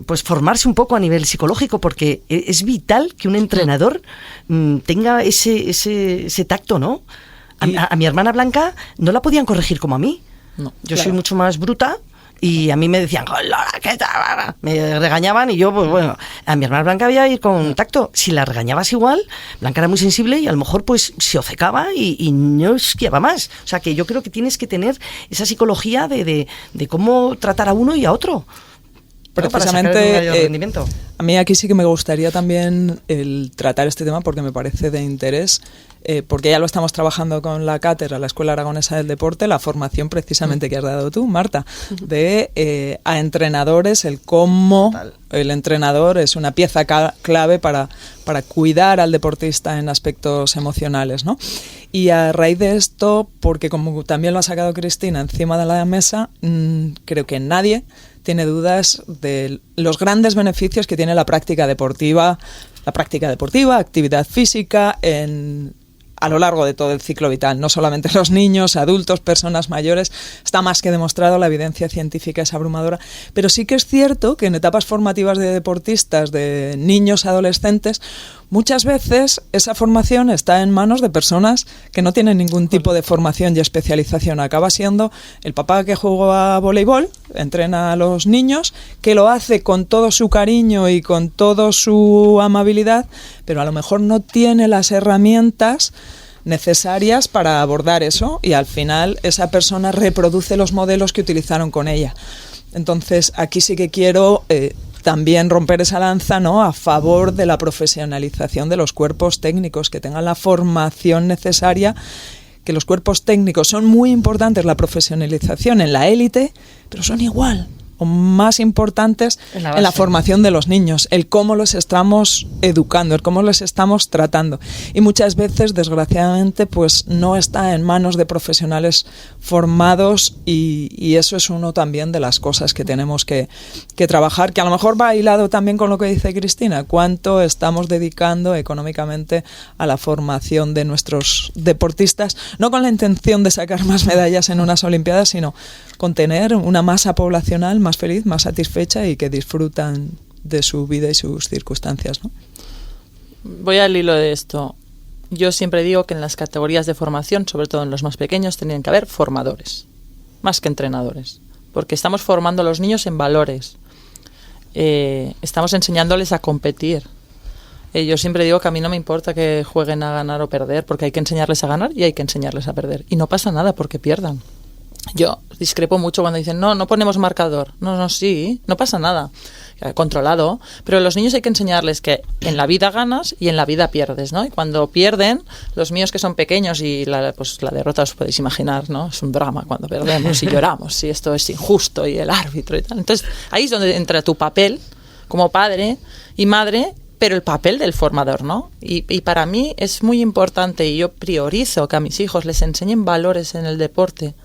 pues formarse un poco a nivel psicológico, porque es vital que un entrenador tenga ese tacto, ¿no? A mi hermana Blanca no la podían corregir como a mí. No, yo soy mucho más bruta. Y a mí me decían, ¿qué tal? Me regañaban y yo, pues bueno, a mi hermana Blanca había que ir con tacto. Si la regañabas igual, Blanca era muy sensible y a lo mejor pues se obcecaba y no esquiaba más. O sea, que yo creo que tienes que tener esa psicología de cómo tratar a uno y a otro. Precisamente, a mí aquí sí que me gustaría también el tratar este tema porque me parece de interés, porque ya lo estamos trabajando con la cátedra, la Escuela Aragonesa del Deporte, la formación precisamente que has dado tú, Marta, de a entrenadores, el cómo el entrenador es una pieza clave para cuidar al deportista en aspectos emocionales, ¿no? Y a raíz de esto, porque como también lo ha sacado Cristina encima de la mesa, creo que nadie tiene dudas de los grandes beneficios que tiene la práctica deportiva, actividad física a lo largo de todo el ciclo vital, no solamente los niños, adultos, personas mayores. Está más que demostrado, la evidencia científica es abrumadora, pero sí que es cierto que en etapas formativas de deportistas, de niños, adolescentes, muchas veces esa formación está en manos de personas que no tienen ningún tipo de formación y especialización. Acaba siendo el papá que juega a voleibol, entrena a los niños, que lo hace con todo su cariño y con toda su amabilidad, pero a lo mejor no tiene las herramientas necesarias para abordar eso y al final esa persona reproduce los modelos que utilizaron con ella. Entonces aquí sí que quiero también romper esa lanza, ¿no?, a favor de la profesionalización de los cuerpos técnicos, que tengan la formación necesaria, que los cuerpos técnicos son muy importantes, la profesionalización en la élite, pero son igual o más importantes en la formación de los niños, el cómo los estamos educando, el cómo los estamos tratando. Y muchas veces, desgraciadamente, pues no está en manos de profesionales formados y eso es uno también de las cosas que tenemos que trabajar, que a lo mejor va hilado también con lo que dice Cristina, cuánto estamos dedicando económicamente a la formación de nuestros deportistas, no con la intención de sacar más medallas en unas Olimpiadas, sino con tener una masa poblacional más feliz, más satisfecha y que disfrutan de su vida y sus circunstancias, ¿no? Voy al hilo de esto. Yo siempre digo que en las categorías de formación, sobre todo en los más pequeños, tendrían que haber formadores, más que entrenadores, porque estamos formando a los niños en valores, estamos enseñándoles a competir. Yo siempre digo que a mí no me importa que jueguen a ganar o perder, porque hay que enseñarles a ganar y hay que enseñarles a perder. Y no pasa nada porque pierdan. Yo discrepo mucho cuando dicen, no ponemos marcador. No, sí, no pasa nada. Controlado. Pero a los niños hay que enseñarles que en la vida ganas y en la vida pierdes, ¿no? Y cuando pierden, los míos que son pequeños y la derrota os podéis imaginar, ¿no? Es un drama cuando perdemos y lloramos y esto es injusto y el árbitro y tal. Entonces, ahí es donde entra tu papel como padre y madre, pero el papel del formador, ¿no? Y para mí es muy importante y yo priorizo que a mis hijos les enseñen valores en el deporte,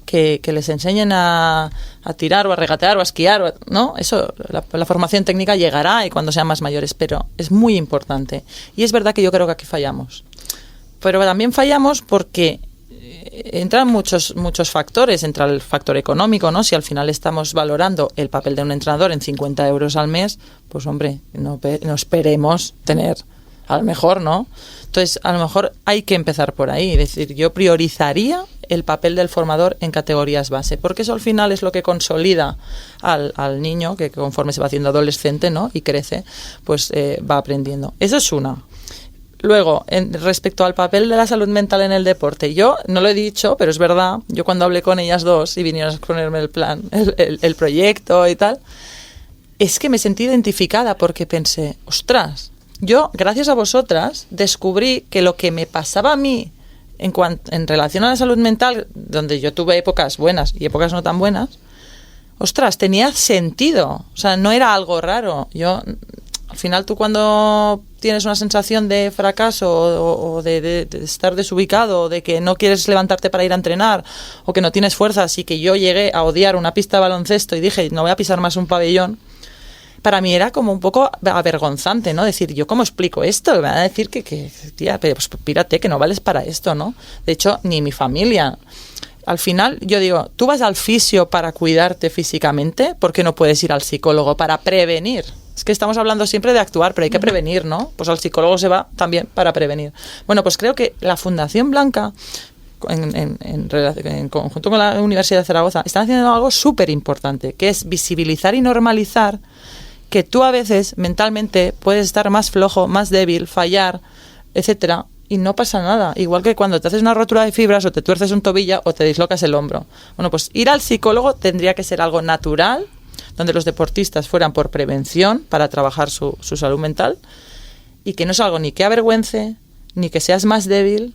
que les enseñen a tirar o a regatear o a esquiar, ¿no? Eso, la formación técnica llegará y cuando sean más mayores, pero es muy importante. Y es verdad que yo creo que aquí fallamos. Pero también fallamos porque entran muchos factores. Entra el factor económico, ¿no? Si al final estamos valorando el papel de un entrenador en 50 euros al mes, pues hombre, no esperemos tener A lo mejor no. Entonces, a lo mejor hay que empezar por ahí. Es decir, yo priorizaría el papel del formador en categorías base, porque eso al final es lo que consolida al niño, que conforme se va haciendo adolescente, ¿no?, y crece, pues va aprendiendo. Eso es una. Luego, respecto al papel de la salud mental en el deporte, yo no lo he dicho, pero es verdad, yo cuando hablé con ellas dos y vinieron a ponerme el plan, el proyecto y tal, es que me sentí identificada porque pensé, ostras, yo, gracias a vosotras, descubrí que lo que me pasaba a mí en relación a la salud mental, donde yo tuve épocas buenas y épocas no tan buenas, ostras, tenía sentido. O sea, no era algo raro. Yo, al final, tú cuando tienes una sensación de fracaso o de estar desubicado, o de que no quieres levantarte para ir a entrenar, o que no tienes fuerzas, y que yo llegué a odiar una pista de baloncesto y dije, no voy a pisar más un pabellón, para mí era como un poco avergonzante, ¿no? Decir, ¿yo cómo explico esto? Me van a decir que tía, pues pírate, que no vales para esto, ¿no? De hecho, ni mi familia. Al final, yo digo, tú vas al fisio para cuidarte físicamente, ¿por qué no puedes ir al psicólogo para prevenir? Es que estamos hablando siempre de actuar, pero hay que prevenir, ¿no? Pues al psicólogo se va también para prevenir. Bueno, pues creo que la Fundación Blanca, en conjunto con la Universidad de Zaragoza, están haciendo algo súper importante, que es visibilizar y normalizar que tú a veces mentalmente puedes estar más flojo, más débil, fallar, etcétera, y no pasa nada. Igual que cuando te haces una rotura de fibras o te tuerces un tobillo o te dislocas el hombro. Bueno, pues ir al psicólogo tendría que ser algo natural, donde los deportistas fueran por prevención para trabajar su salud mental, y que no es algo ni que avergüence, ni que seas más débil,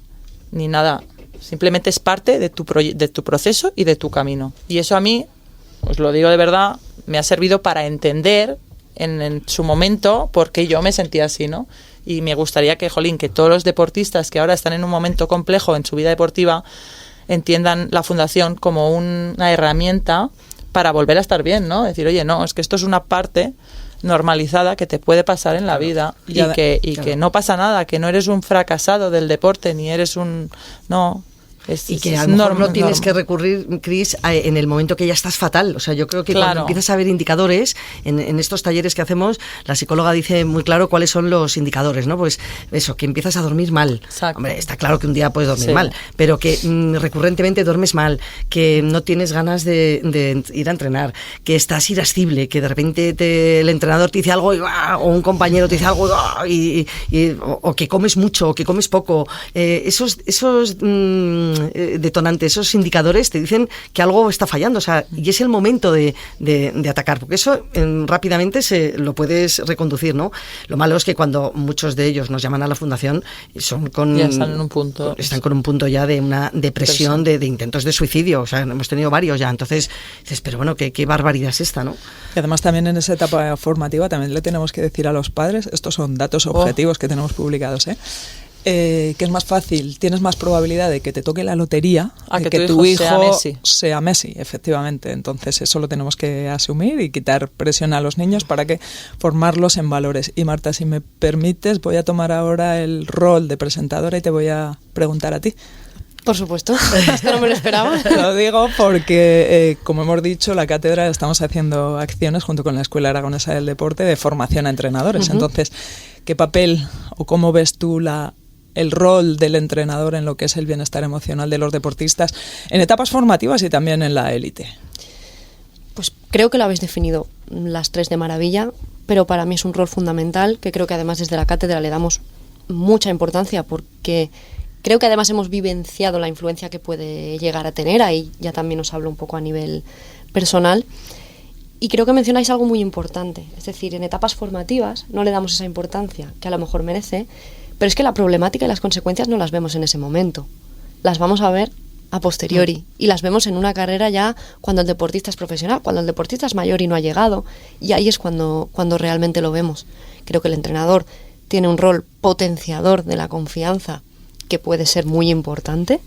ni nada. Simplemente es parte de tu proceso y de tu camino. Y eso a mí, os lo digo de verdad, me ha servido para entender en su momento por qué yo me sentía así, ¿no? Y me gustaría que, jolín, que todos los deportistas que ahora están en un momento complejo en su vida deportiva entiendan la fundación como una herramienta para volver a estar bien, ¿no? Decir, oye, no, es que esto es una parte normalizada que te puede pasar en la vida, y que no pasa nada, que no eres un fracasado del deporte, ni eres un... No... Y que a lo mejor no tienes que recurrir, Cris, en el momento que ya estás fatal. O sea, yo creo que cuando empiezas a ver indicadores, en estos talleres que hacemos, la psicóloga dice muy claro cuáles son los indicadores, ¿no? Pues eso, que empiezas a dormir mal. Exacto. Hombre, está claro que un día puedes dormir mal, pero que recurrentemente duermes mal, que no tienes ganas de ir a entrenar, que estás irascible, que de repente el entrenador te dice algo o un compañero te dice algo o que comes mucho, o que comes poco. Esos detonantes, esos indicadores te dicen que algo está fallando, o sea, y es el momento de atacar, porque eso rápidamente se lo puedes reconducir, ¿no? Lo malo es que cuando muchos de ellos nos llaman a la fundación ya están en un punto, están con un punto ya de una depresión, de intentos de suicidio, o sea, hemos tenido varios ya, entonces dices, pero bueno, qué barbaridad es esta, ¿no? Y además también en esa etapa formativa también le tenemos que decir a los padres, estos son datos objetivos que tenemos publicados, que es más fácil, tienes más probabilidad de que te toque la lotería a que tu hijo sea Messi, efectivamente. Entonces eso lo tenemos que asumir y quitar presión a los niños para que formarlos en valores. Y Marta, si me permites, voy a tomar ahora el rol de presentadora y te voy a preguntar a ti. Por supuesto, esto no me lo esperaba. Lo digo porque, como hemos dicho, la cátedra estamos haciendo acciones junto con la Escuela Aragonesa del Deporte de formación a entrenadores. Uh-huh. Entonces, ¿qué papel o cómo ves tú el rol del entrenador en lo que es el bienestar emocional de los deportistas en etapas formativas y también en la élite? Pues creo que lo habéis definido las tres de maravilla, pero para mí es un rol fundamental que creo que además desde la cátedra le damos mucha importancia, porque creo que además hemos vivenciado la influencia que puede llegar a tener. Ahí ya también os hablo un poco a nivel personal. Y creo que mencionáis algo muy importante, es decir, en etapas formativas no le damos esa importancia que a lo mejor merece, pero es que la problemática y las consecuencias no las vemos en ese momento, las vamos a ver a posteriori, y las vemos en una carrera ya cuando el deportista es profesional, cuando el deportista es mayor y no ha llegado, y ahí es cuando realmente lo vemos. Creo que el entrenador tiene un rol potenciador de la confianza que puede ser muy importante,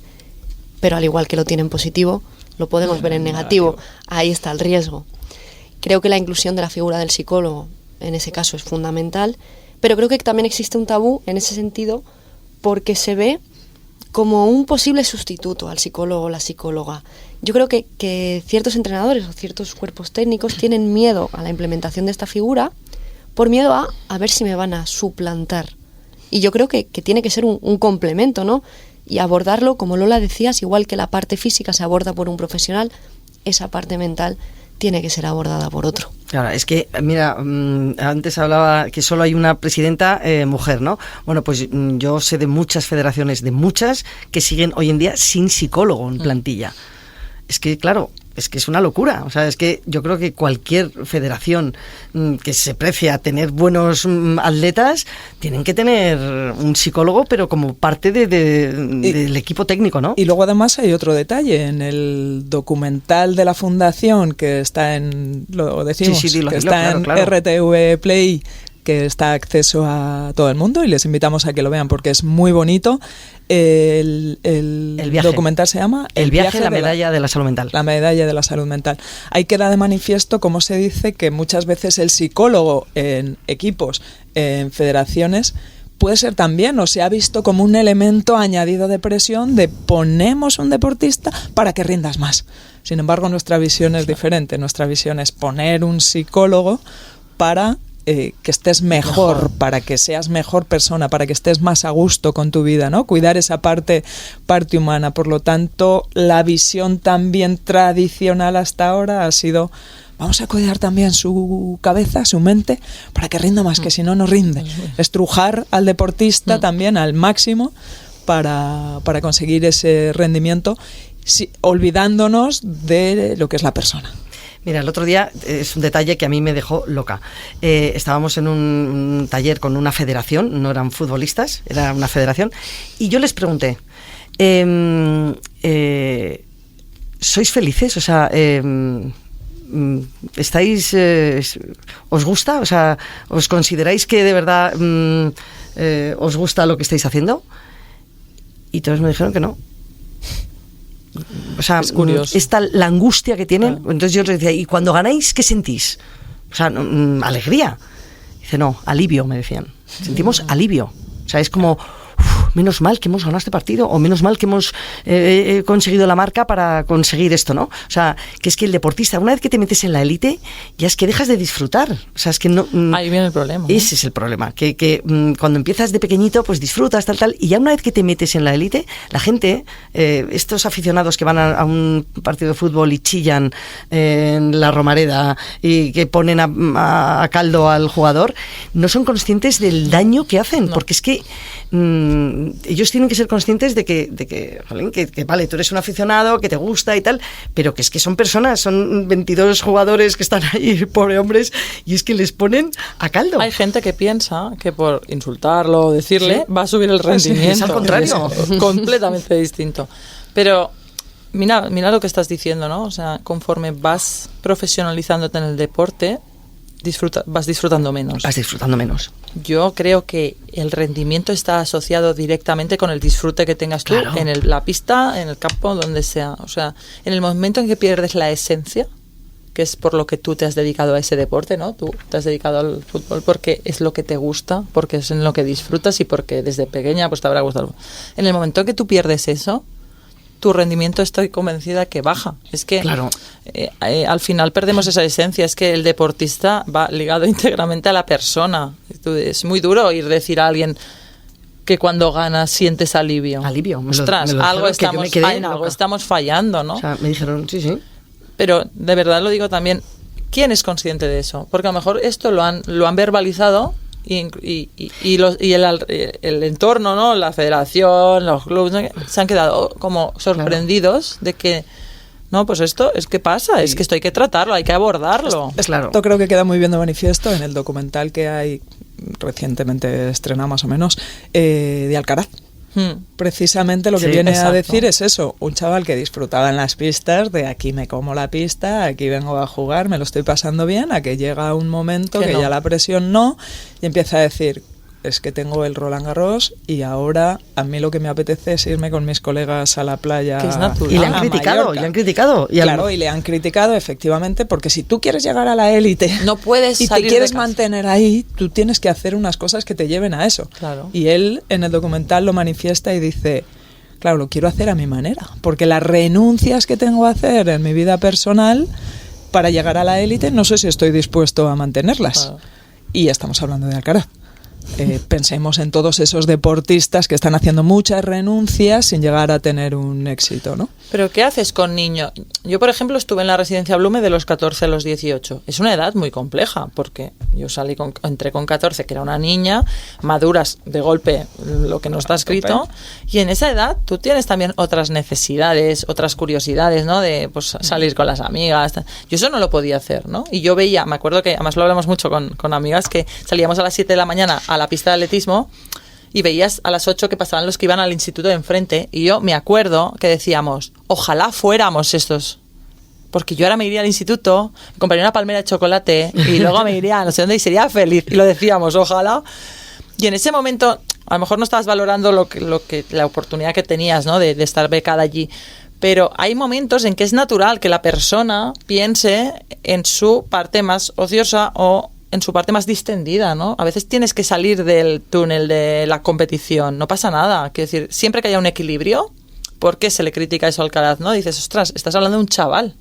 pero al igual que lo tiene en positivo, lo podemos ver en negativo. Ahí está el riesgo. Creo que la inclusión de la figura del psicólogo en ese caso es fundamental, pero creo que también existe un tabú en ese sentido porque se ve como un posible sustituto al psicólogo o la psicóloga. Yo creo que ciertos entrenadores o ciertos cuerpos técnicos tienen miedo a la implementación de esta figura por miedo a ver si me van a suplantar. Y yo creo que tiene que ser un complemento, ¿no? Y abordarlo, como Lola decías, igual que la parte física se aborda por un profesional, esa parte mental tiene que ser abordada por otro. Claro, es que, mira, antes hablaba que solo hay una presidenta mujer, ¿no? Bueno, pues yo sé de muchas federaciones, que siguen hoy en día sin psicólogo en plantilla. Es que, claro, es que es una locura. O sea, es que yo creo que cualquier federación que se precie a tener buenos atletas, tienen que tener un psicólogo, pero como parte del equipo técnico, ¿no? Y luego además hay otro detalle. En el documental de la Fundación, que está en, lo decimos, que está en RTV Play, que está a acceso a todo el mundo, y les invitamos a que lo vean porque es muy bonito. El documental se llama El viaje, la medalla de la salud mental. La medalla de la salud mental. Ahí queda de manifiesto cómo se dice que muchas veces el psicólogo en equipos, en federaciones, puede ser también, o se ha visto como un elemento añadido de presión de ponemos un deportista para que rindas más. Sin embargo, nuestra visión es diferente. Nuestra visión es poner un psicólogo para que estés mejor, para que seas mejor persona, para que estés más a gusto con tu vida, ¿no? Cuidar esa parte humana. Por lo tanto, la visión también tradicional hasta ahora ha sido: vamos a cuidar también su cabeza, su mente, para que rinda más, que si no, no rinde. Estrujar al deportista también al máximo para conseguir ese rendimiento, olvidándonos de lo que es la persona. Mira, el otro día es un detalle que a mí me dejó loca. Estábamos en un taller con una federación, no eran futbolistas, era una federación, y yo les pregunté, ¿sois felices? O sea, ¿estáis, os gusta? O sea, ¿os consideráis que de verdad os gusta lo que estáis haciendo? Y todos me dijeron que no. O sea, es curioso. La angustia que tienen. Claro. Entonces yo les decía, ¿y cuando ganáis qué sentís? O sea, alegría. Dice, no, alivio, me decían. Sentimos alivio. O sea, es como, menos mal que hemos ganado este partido, o menos mal que hemos conseguido la marca para conseguir esto, ¿no? O sea, que es que el deportista, una vez que te metes en la élite, ya es que dejas de disfrutar. O sea, es que no... Ahí viene el problema. Ese es el problema, que cuando empiezas de pequeñito, pues disfrutas, tal, y ya una vez que te metes en la élite, la gente, estos aficionados que van a un partido de fútbol y chillan en la Romareda y que ponen a caldo al jugador, no son conscientes del daño que hacen, porque es que ellos tienen que ser conscientes de que vale, tú eres un aficionado, que te gusta y tal, pero que es que son personas, son 22 jugadores que están ahí, pobre hombres, y es que les ponen a caldo. Hay gente que piensa que por insultarlo o decirle va a subir el rendimiento. Es al contrario. Es completamente distinto. Pero mira lo que estás diciendo, ¿no? O sea, conforme vas profesionalizándote en el deporte, vas disfrutando menos. Vas disfrutando menos. Yo creo que el rendimiento está asociado directamente con el disfrute que tengas tú, claro, en la pista, en el campo, donde sea. O sea, en el momento en que pierdes la esencia, que es por lo que tú te has dedicado a ese deporte, ¿no? Tú te has dedicado al fútbol porque es lo que te gusta, porque es en lo que disfrutas y porque desde pequeña pues te habrá gustado. En el momento en que tú pierdes eso, tu rendimiento, estoy convencida que baja. Es que claro, al final perdemos esa esencia. Es que el deportista va ligado íntegramente a la persona. Es muy duro ir decir a alguien que cuando ganas sientes alivio. Alivio. Ostras, algo estamos fallando, ¿no? O sea, me dijeron, sí. Pero de verdad lo digo también, ¿quién es consciente de eso? Porque a lo mejor esto lo han verbalizado y el entorno, ¿no? La federación, los clubes, ¿no? Se han quedado como sorprendidos de que no, pues esto es que pasa, es que esto hay que tratarlo, hay que abordarlo. Claro. Esto creo que queda muy bien de manifiesto en el documental que hay recientemente estrenado más o menos de Alcaraz. Precisamente lo que viene a decir es eso, un chaval que disfrutaba en las pistas de aquí me como la pista, aquí vengo a jugar, me lo estoy pasando bien, a que llega un momento que ya la presión no, y empieza a decir, es que tengo el Roland Garros y ahora a mí lo que me apetece es irme con mis colegas a la playa. Que es natural. Y le han criticado. Y le han criticado efectivamente, porque si tú quieres llegar a la élite no puedes y te quieres mantener ahí, tú tienes que hacer unas cosas que te lleven a eso. Claro. Y él en el documental lo manifiesta y dice, claro, lo quiero hacer a mi manera, porque las renuncias que tengo a hacer en mi vida personal para llegar a la élite no sé si estoy dispuesto a mantenerlas. Claro. Y estamos hablando de Alcaraz. pensemos en todos esos deportistas que están haciendo muchas renuncias sin llegar a tener un éxito, ¿no? ¿Pero qué haces con niños? Yo, por ejemplo, estuve en la residencia Blume de los 14 a los 18. Es una edad muy compleja, porque yo entré con 14, que era una niña, maduras de golpe lo que no está escrito, y en esa edad tú tienes también otras necesidades, otras curiosidades, ¿no? De pues salir con las amigas. Yo eso no lo podía hacer, ¿no? Y yo veía, me acuerdo que además lo hablamos mucho con amigas, que salíamos a las 7 de la mañana a la pista de atletismo y veías a las 8 que pasaban los que iban al instituto de enfrente, y yo me acuerdo que decíamos, ojalá fuéramos estos, porque yo ahora me iría al instituto, me compraría una palmera de chocolate y luego me iría a no sé dónde y sería feliz, y lo decíamos, ojalá. Y en ese momento a lo mejor no estabas valorando la oportunidad que tenías, ¿no? de estar becada allí, pero hay momentos en que es natural que la persona piense en su parte más ociosa o en su parte más distendida, ¿no? A veces tienes que salir del túnel de la competición, no pasa nada. Quiero decir, siempre que haya un equilibrio, ¿por qué se le critica eso a Alcaraz, no? Dices, ostras, estás hablando de un chaval.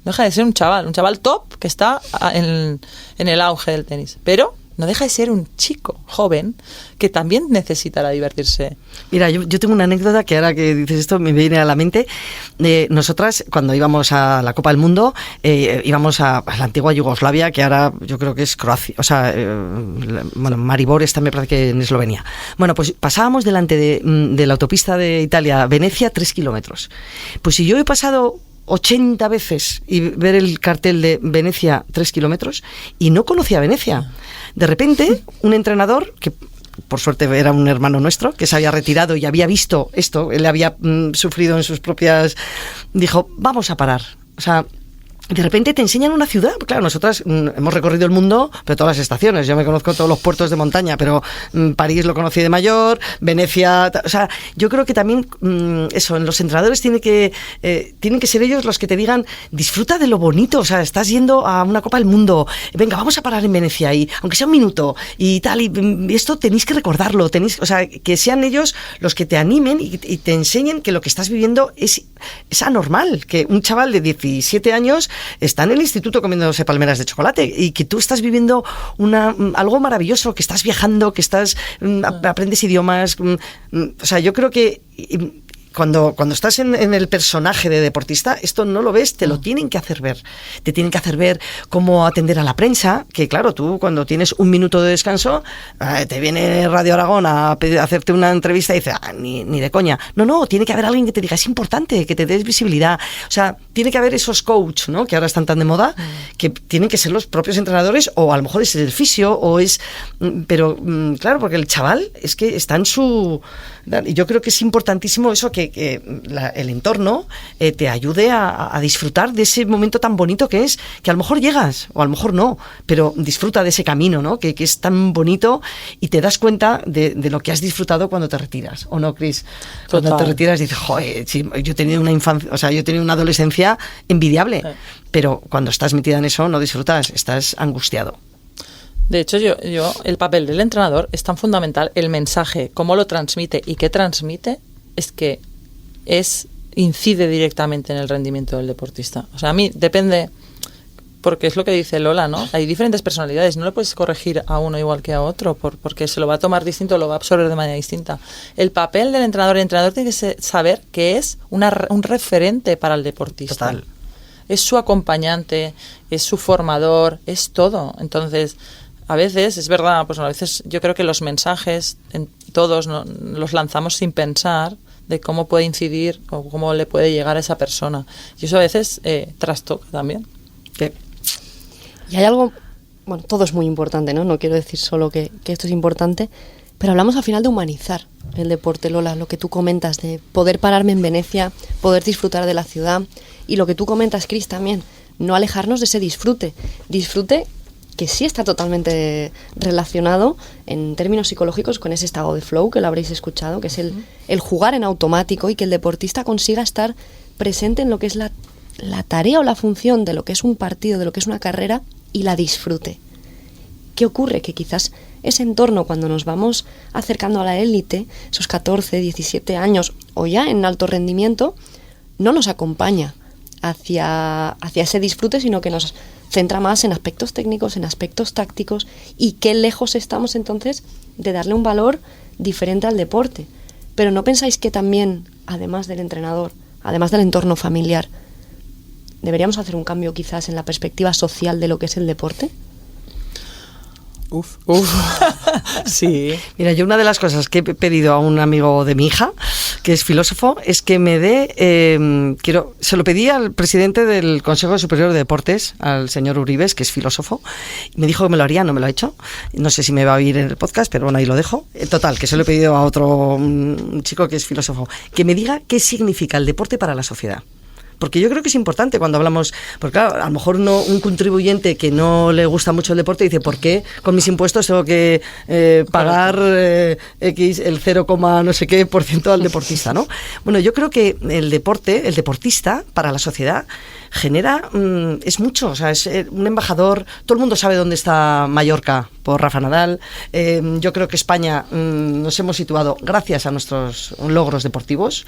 No deja de ser un chaval top que está en el auge del tenis. Pero no deja de ser un chico joven que también necesitará divertirse. Mira, yo tengo una anécdota que ahora que dices esto me viene a la mente. Nosotras, cuando íbamos a la Copa del Mundo, íbamos a la antigua Yugoslavia, que ahora yo creo que es Croacia, o sea, bueno, Maribor está, me parece que en Eslovenia. Bueno, pues pasábamos delante de la autopista de Italia, Venecia, 3 kilómetros. Pues si yo he pasado 80 veces y ver el cartel de Venecia 3 kilómetros y no conocía Venecia. De repente, un entrenador, que por suerte era un hermano nuestro, que se había retirado y había visto esto, él había sufrido en sus propias... Dijo, vamos a parar. O sea, de repente te enseñan una ciudad. Claro, nosotras hemos recorrido el mundo, pero todas las estaciones. Yo me conozco todos los puertos de montaña, pero París lo conocí de mayor, Venecia... O sea, yo creo que también eso, en los entrenadores tienen que ser ellos los que te digan, disfruta de lo bonito. O sea, estás yendo a una Copa del Mundo. Venga, vamos a parar en Venecia, y aunque sea un minuto y tal. Y esto tenéis que recordarlo. O sea, que sean ellos los que te animen y te enseñen que lo que estás viviendo es anormal. Que un chaval de 17 años está en el instituto comiéndose palmeras de chocolate y que tú estás viviendo algo maravilloso, que estás viajando, que estás aprendes idiomas. O sea, yo creo que cuando estás en el personaje de deportista, esto no lo ves, te lo tienen que hacer ver. Te tienen que hacer ver cómo atender a la prensa, que claro, tú cuando tienes un minuto de descanso, te viene Radio Aragón a hacerte una entrevista y dices, ni de coña. No, tiene que haber alguien que te diga, es importante, que te des visibilidad. O sea, tiene que haber esos coach, ¿no?, que ahora están tan de moda, que tienen que ser los propios entrenadores, o a lo mejor es el fisio, o es... Pero, claro, porque el chaval es que está en su... Y yo creo que es importantísimo eso, que el entorno te ayude a disfrutar de ese momento tan bonito que es, que a lo mejor llegas, o a lo mejor no, pero disfruta de ese camino, ¿no?, que es tan bonito, y te das cuenta de lo que has disfrutado cuando te retiras, ¿o no, Cris? Cuando te retiras dices, joder, sí, yo he tenido una infancia, o sea, yo he tenido una adolescencia envidiable, pero cuando estás metida en eso no disfrutas, estás angustiado. De hecho, yo el papel del entrenador es tan fundamental, el mensaje, cómo lo transmite y qué transmite, es que incide directamente en el rendimiento del deportista. O sea, a mí depende, porque es lo que dice Lola, ¿no? Hay diferentes personalidades, no le puedes corregir a uno igual que a otro, porque se lo va a tomar distinto, lo va a absorber de manera distinta. El papel del entrenador, el entrenador tiene que saber que es un referente para el deportista. Total. Es su acompañante, es su formador, es todo. Entonces... A veces, es verdad, pues a veces yo creo que los mensajes todos los lanzamos sin pensar de cómo puede incidir o cómo le puede llegar a esa persona. Y eso a veces trastoca también. ¿Qué? Y hay algo, bueno, todo es muy importante, ¿no? No quiero decir solo que esto es importante, pero hablamos al final de humanizar el deporte, Lola, lo que tú comentas, de poder pararme en Venecia, poder disfrutar de la ciudad, y lo que tú comentas, Cris, también, no alejarnos de ese disfrute que sí está totalmente relacionado en términos psicológicos con ese estado de flow, que lo habréis escuchado, que es el jugar en automático, y que el deportista consiga estar presente en lo que es la tarea o la función de lo que es un partido, de lo que es una carrera, y la disfrute. ¿Qué ocurre? Que quizás ese entorno, cuando nos vamos acercando a la élite, esos 14, 17 años, o ya en alto rendimiento, no nos acompaña hacia ese disfrute, sino que nos centra más en aspectos técnicos, en aspectos tácticos, y qué lejos estamos entonces de darle un valor diferente al deporte. Pero ¿no pensáis que también, además del entrenador, además del entorno familiar, deberíamos hacer un cambio quizás en la perspectiva social de lo que es el deporte? Uf. Sí. Mira, yo una de las cosas que he pedido a un amigo de mi hija, que es filósofo, es que me dé, se lo pedí al presidente del Consejo Superior de Deportes, al señor Uribes, que es filósofo, y me dijo que me lo haría, no me lo ha hecho. No sé si me va a oír en el podcast, pero bueno, ahí lo dejo. Total, que se lo he pedido a otro un chico que es filósofo, que me diga qué significa el deporte para la sociedad. Porque yo creo que es importante cuando hablamos, porque claro, a lo mejor un contribuyente que no le gusta mucho el deporte dice, ¿por qué con mis impuestos tengo que pagar X, el 0, no sé qué % al deportista, ¿no? Bueno, yo creo que el deportista para la sociedad genera, es mucho, o sea, es un embajador, todo el mundo sabe dónde está Mallorca por Rafa Nadal. Yo creo que España nos hemos situado gracias a nuestros logros deportivos,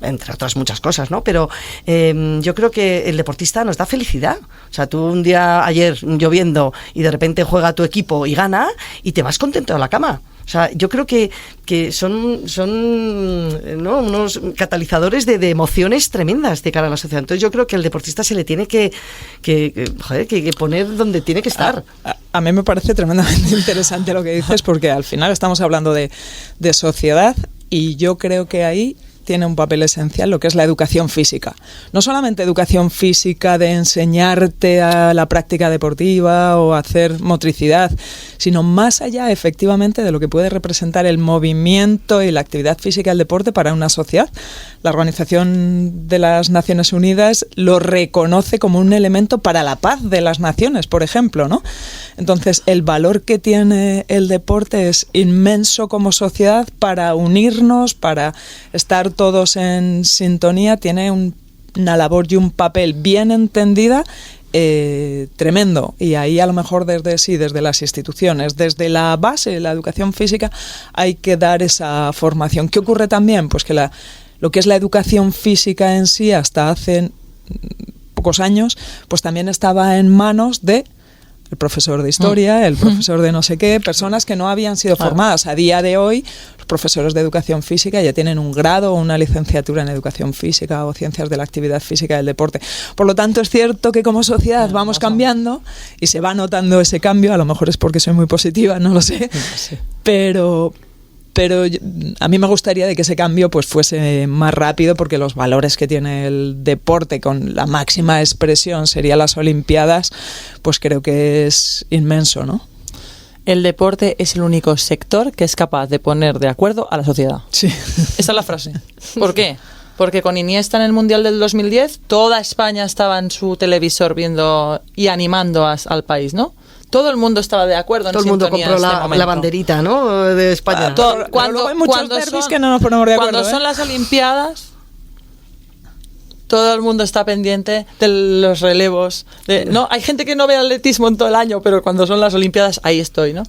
entre otras muchas cosas, ¿no? Pero yo creo que el deportista nos da felicidad. O sea, tú un día ayer lloviendo y de repente juega tu equipo y gana y te vas contento a la cama. O sea, yo creo que son ¿no? unos catalizadores de emociones tremendas de cara a la sociedad. Entonces yo creo que al deportista se le tiene que poner donde tiene que estar. A mí me parece tremendamente interesante lo que dices, porque al final estamos hablando de sociedad, y yo creo que ahí tiene un papel esencial lo que es la educación física. No solamente educación física de enseñarte a la práctica deportiva o hacer motricidad, sino más allá efectivamente de lo que puede representar el movimiento y la actividad física del deporte para una sociedad. La Organización de las Naciones Unidas lo reconoce como un elemento para la paz de las naciones, por ejemplo, ¿no? Entonces, el valor que tiene el deporte es inmenso como sociedad para unirnos, para estar todos en sintonía. Tiene una labor y un papel bien entendida tremendo, y ahí a lo mejor desde las instituciones, desde la base, la educación física, hay que dar esa formación. ¿Qué ocurre también? Pues que lo que es la educación física en sí, hasta hace pocos años, pues también estaba en manos de el profesor de historia, el profesor de no sé qué, personas que no habían sido formadas. A día de hoy, los profesores de educación física ya tienen un grado o una licenciatura en educación física o ciencias de la actividad física del deporte. Por lo tanto, es cierto que como sociedad vamos cambiando y se va notando ese cambio. A lo mejor es porque soy muy positiva, no lo sé, pero a mí me gustaría de que ese cambio pues fuese más rápido, porque los valores que tiene el deporte con la máxima expresión serían las Olimpiadas, pues creo que es inmenso, ¿no? El deporte es el único sector que es capaz de poner de acuerdo a la sociedad. Sí. Esa es la frase. ¿Por qué? Porque con Iniesta en el Mundial del 2010, toda España estaba en su televisor viendo y animando al país, ¿no? Todo el mundo estaba de acuerdo en sintonía. Todo el mundo compró la banderita, ¿no? De España. Cuando hay muchos derbis que no nos ponemos de acuerdo. Cuando son las Olimpiadas, todo el mundo está pendiente de los relevos. No, hay gente que no ve atletismo en todo el año, pero cuando son las Olimpiadas, ahí estoy, ¿no?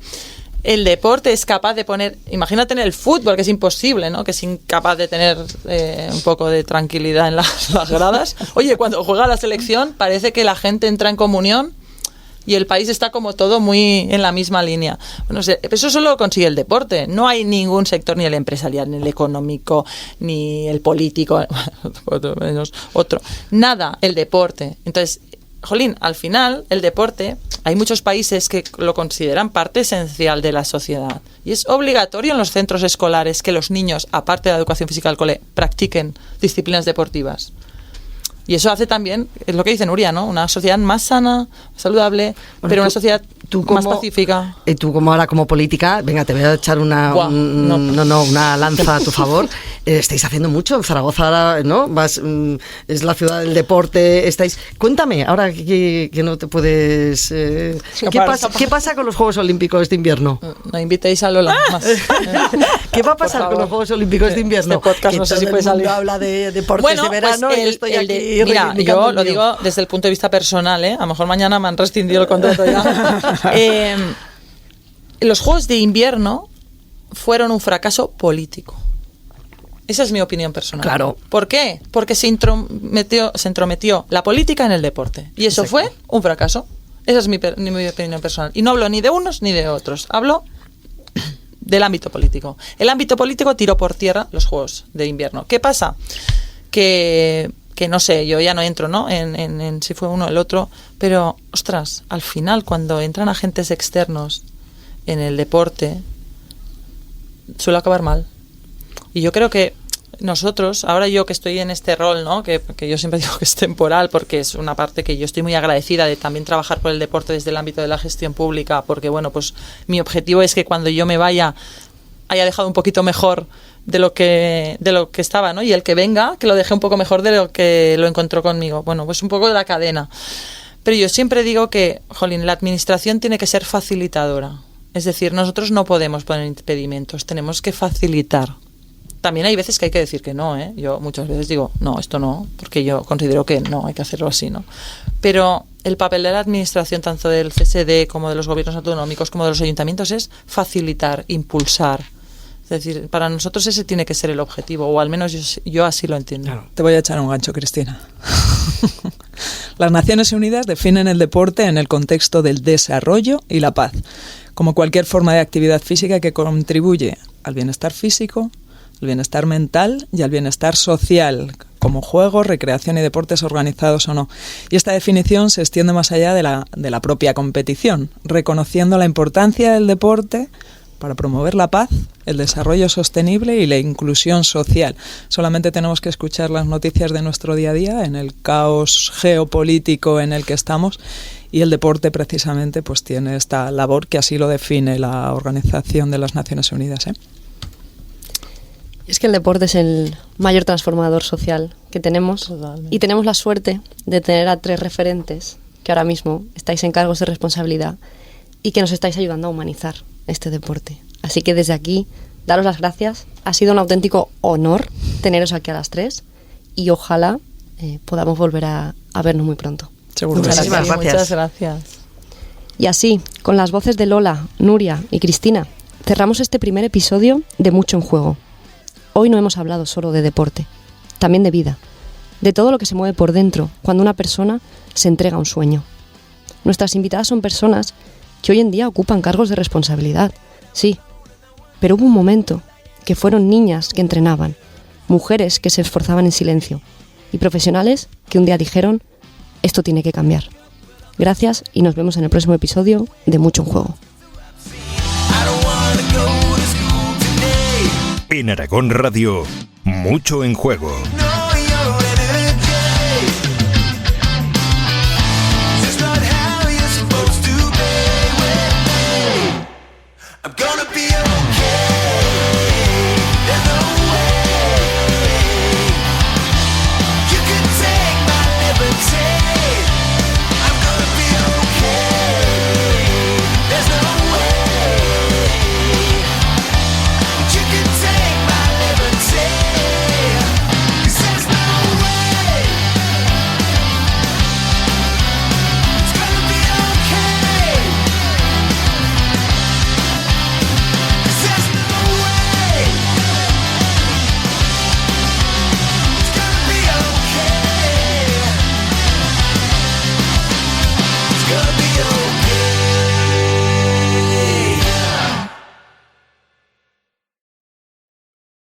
El deporte es capaz de poner, imagínate en el fútbol, que es imposible, ¿no? Que es incapaz de tener un poco de tranquilidad en las gradas. Oye, cuando juega la selección parece que la gente entra en comunión y el país está como todo muy en la misma línea. Bueno, eso solo lo consigue el deporte. No hay ningún sector, ni el empresarial, ni el económico, ni el político, otro. Nada, el deporte. Entonces, jolín, al final, el deporte, hay muchos países que lo consideran parte esencial de la sociedad. Y es obligatorio en los centros escolares que los niños, aparte de la educación física del cole, practiquen disciplinas deportivas. Y eso hace también, es lo que dice Nuria, ¿no? Una sociedad más sana, saludable, pero una sociedad más pacífica. Y tú ahora como política, venga, te voy a echar una lanza a tu favor. Estáis haciendo mucho en Zaragoza ahora, ¿no? Es la ciudad del deporte, Cuéntame, ahora que no te puedes... ¿Qué pasa con los Juegos Olímpicos de invierno? No invitéis a Lola más. ¿Qué va a pasar con los Juegos Olímpicos de invierno? Este podcast no sé si puede salir. Habla de deportes de verano, pues y estoy aquí. Mira, yo lo digo desde el punto de vista personal, ¿eh? A lo mejor mañana me han rescindido el contrato ya. Los Juegos de Invierno fueron un fracaso político. Esa es mi opinión personal. Claro. ¿Por qué? Porque se entrometió la política en el deporte. Y eso fue un fracaso. Esa es mi opinión personal. Y no hablo ni de unos ni de otros. Hablo del ámbito político. El ámbito político tiró por tierra los Juegos de Invierno. ¿Qué pasa? Que no sé, yo ya no entro, ¿no? En si fue uno o el otro, pero, ostras, al final, cuando entran agentes externos en el deporte, suele acabar mal. Y yo creo que nosotros, ahora yo que estoy en este rol, ¿no? Que yo siempre digo que es temporal, porque es una parte que yo estoy muy agradecida de también trabajar por el deporte desde el ámbito de la gestión pública, porque bueno, pues mi objetivo es que cuando yo me vaya haya dejado un poquito mejor de lo que estaba, ¿no? Y el que venga, que lo deje un poco mejor de lo que lo encontró conmigo. Bueno, pues un poco de la cadena. Pero yo siempre digo que, jolín, la administración tiene que ser facilitadora. Es decir, nosotros no podemos poner impedimentos, tenemos que facilitar. También hay veces que hay que decir que no, ¿eh? Yo muchas veces digo, no, esto no, porque yo considero que no, hay que hacerlo así, ¿no? Pero el papel de la administración, tanto del CSD como de los gobiernos autonómicos, como de los ayuntamientos, es facilitar, impulsar. Es decir, para nosotros ese tiene que ser el objetivo, o al menos yo así lo entiendo. Claro. Te voy a echar un gancho, Cristina. Las Naciones Unidas definen el deporte en el contexto del desarrollo y la paz, como cualquier forma de actividad física que contribuye al bienestar físico, al bienestar mental y al bienestar social, como juegos, recreación y deportes organizados o no. Y esta definición se extiende más allá de la propia competición, reconociendo la importancia del deporte para promover la paz, el desarrollo sostenible y la inclusión social. Solamente tenemos que escuchar las noticias de nuestro día a día en el caos geopolítico en el que estamos, y el deporte precisamente pues tiene esta labor que así lo define la Organización de las Naciones Unidas, ¿eh? Es que el deporte es el mayor transformador social que tenemos. Totalmente. Y tenemos la suerte de tener a 3 referentes que ahora mismo estáis en cargos de responsabilidad y que nos estáis ayudando a humanizar este deporte. Así que desde aquí, daros las gracias. Ha sido un auténtico honor teneros aquí a las 3 y ojalá podamos volver a vernos muy pronto. Seguro. Muchísimas gracias. Muchas gracias. Y así, con las voces de Lola, Nuria y Cristina, cerramos este primer episodio de Mucho en Juego. Hoy no hemos hablado solo de deporte, también de vida, de todo lo que se mueve por dentro cuando una persona se entrega a un sueño. Nuestras invitadas son personas que hoy en día ocupan cargos de responsabilidad, sí, pero hubo un momento que fueron niñas que entrenaban, mujeres que se esforzaban en silencio y profesionales que un día dijeron, esto tiene que cambiar. Gracias y nos vemos en el próximo episodio de Mucho en Juego. En Aragón Radio, Mucho en Juego.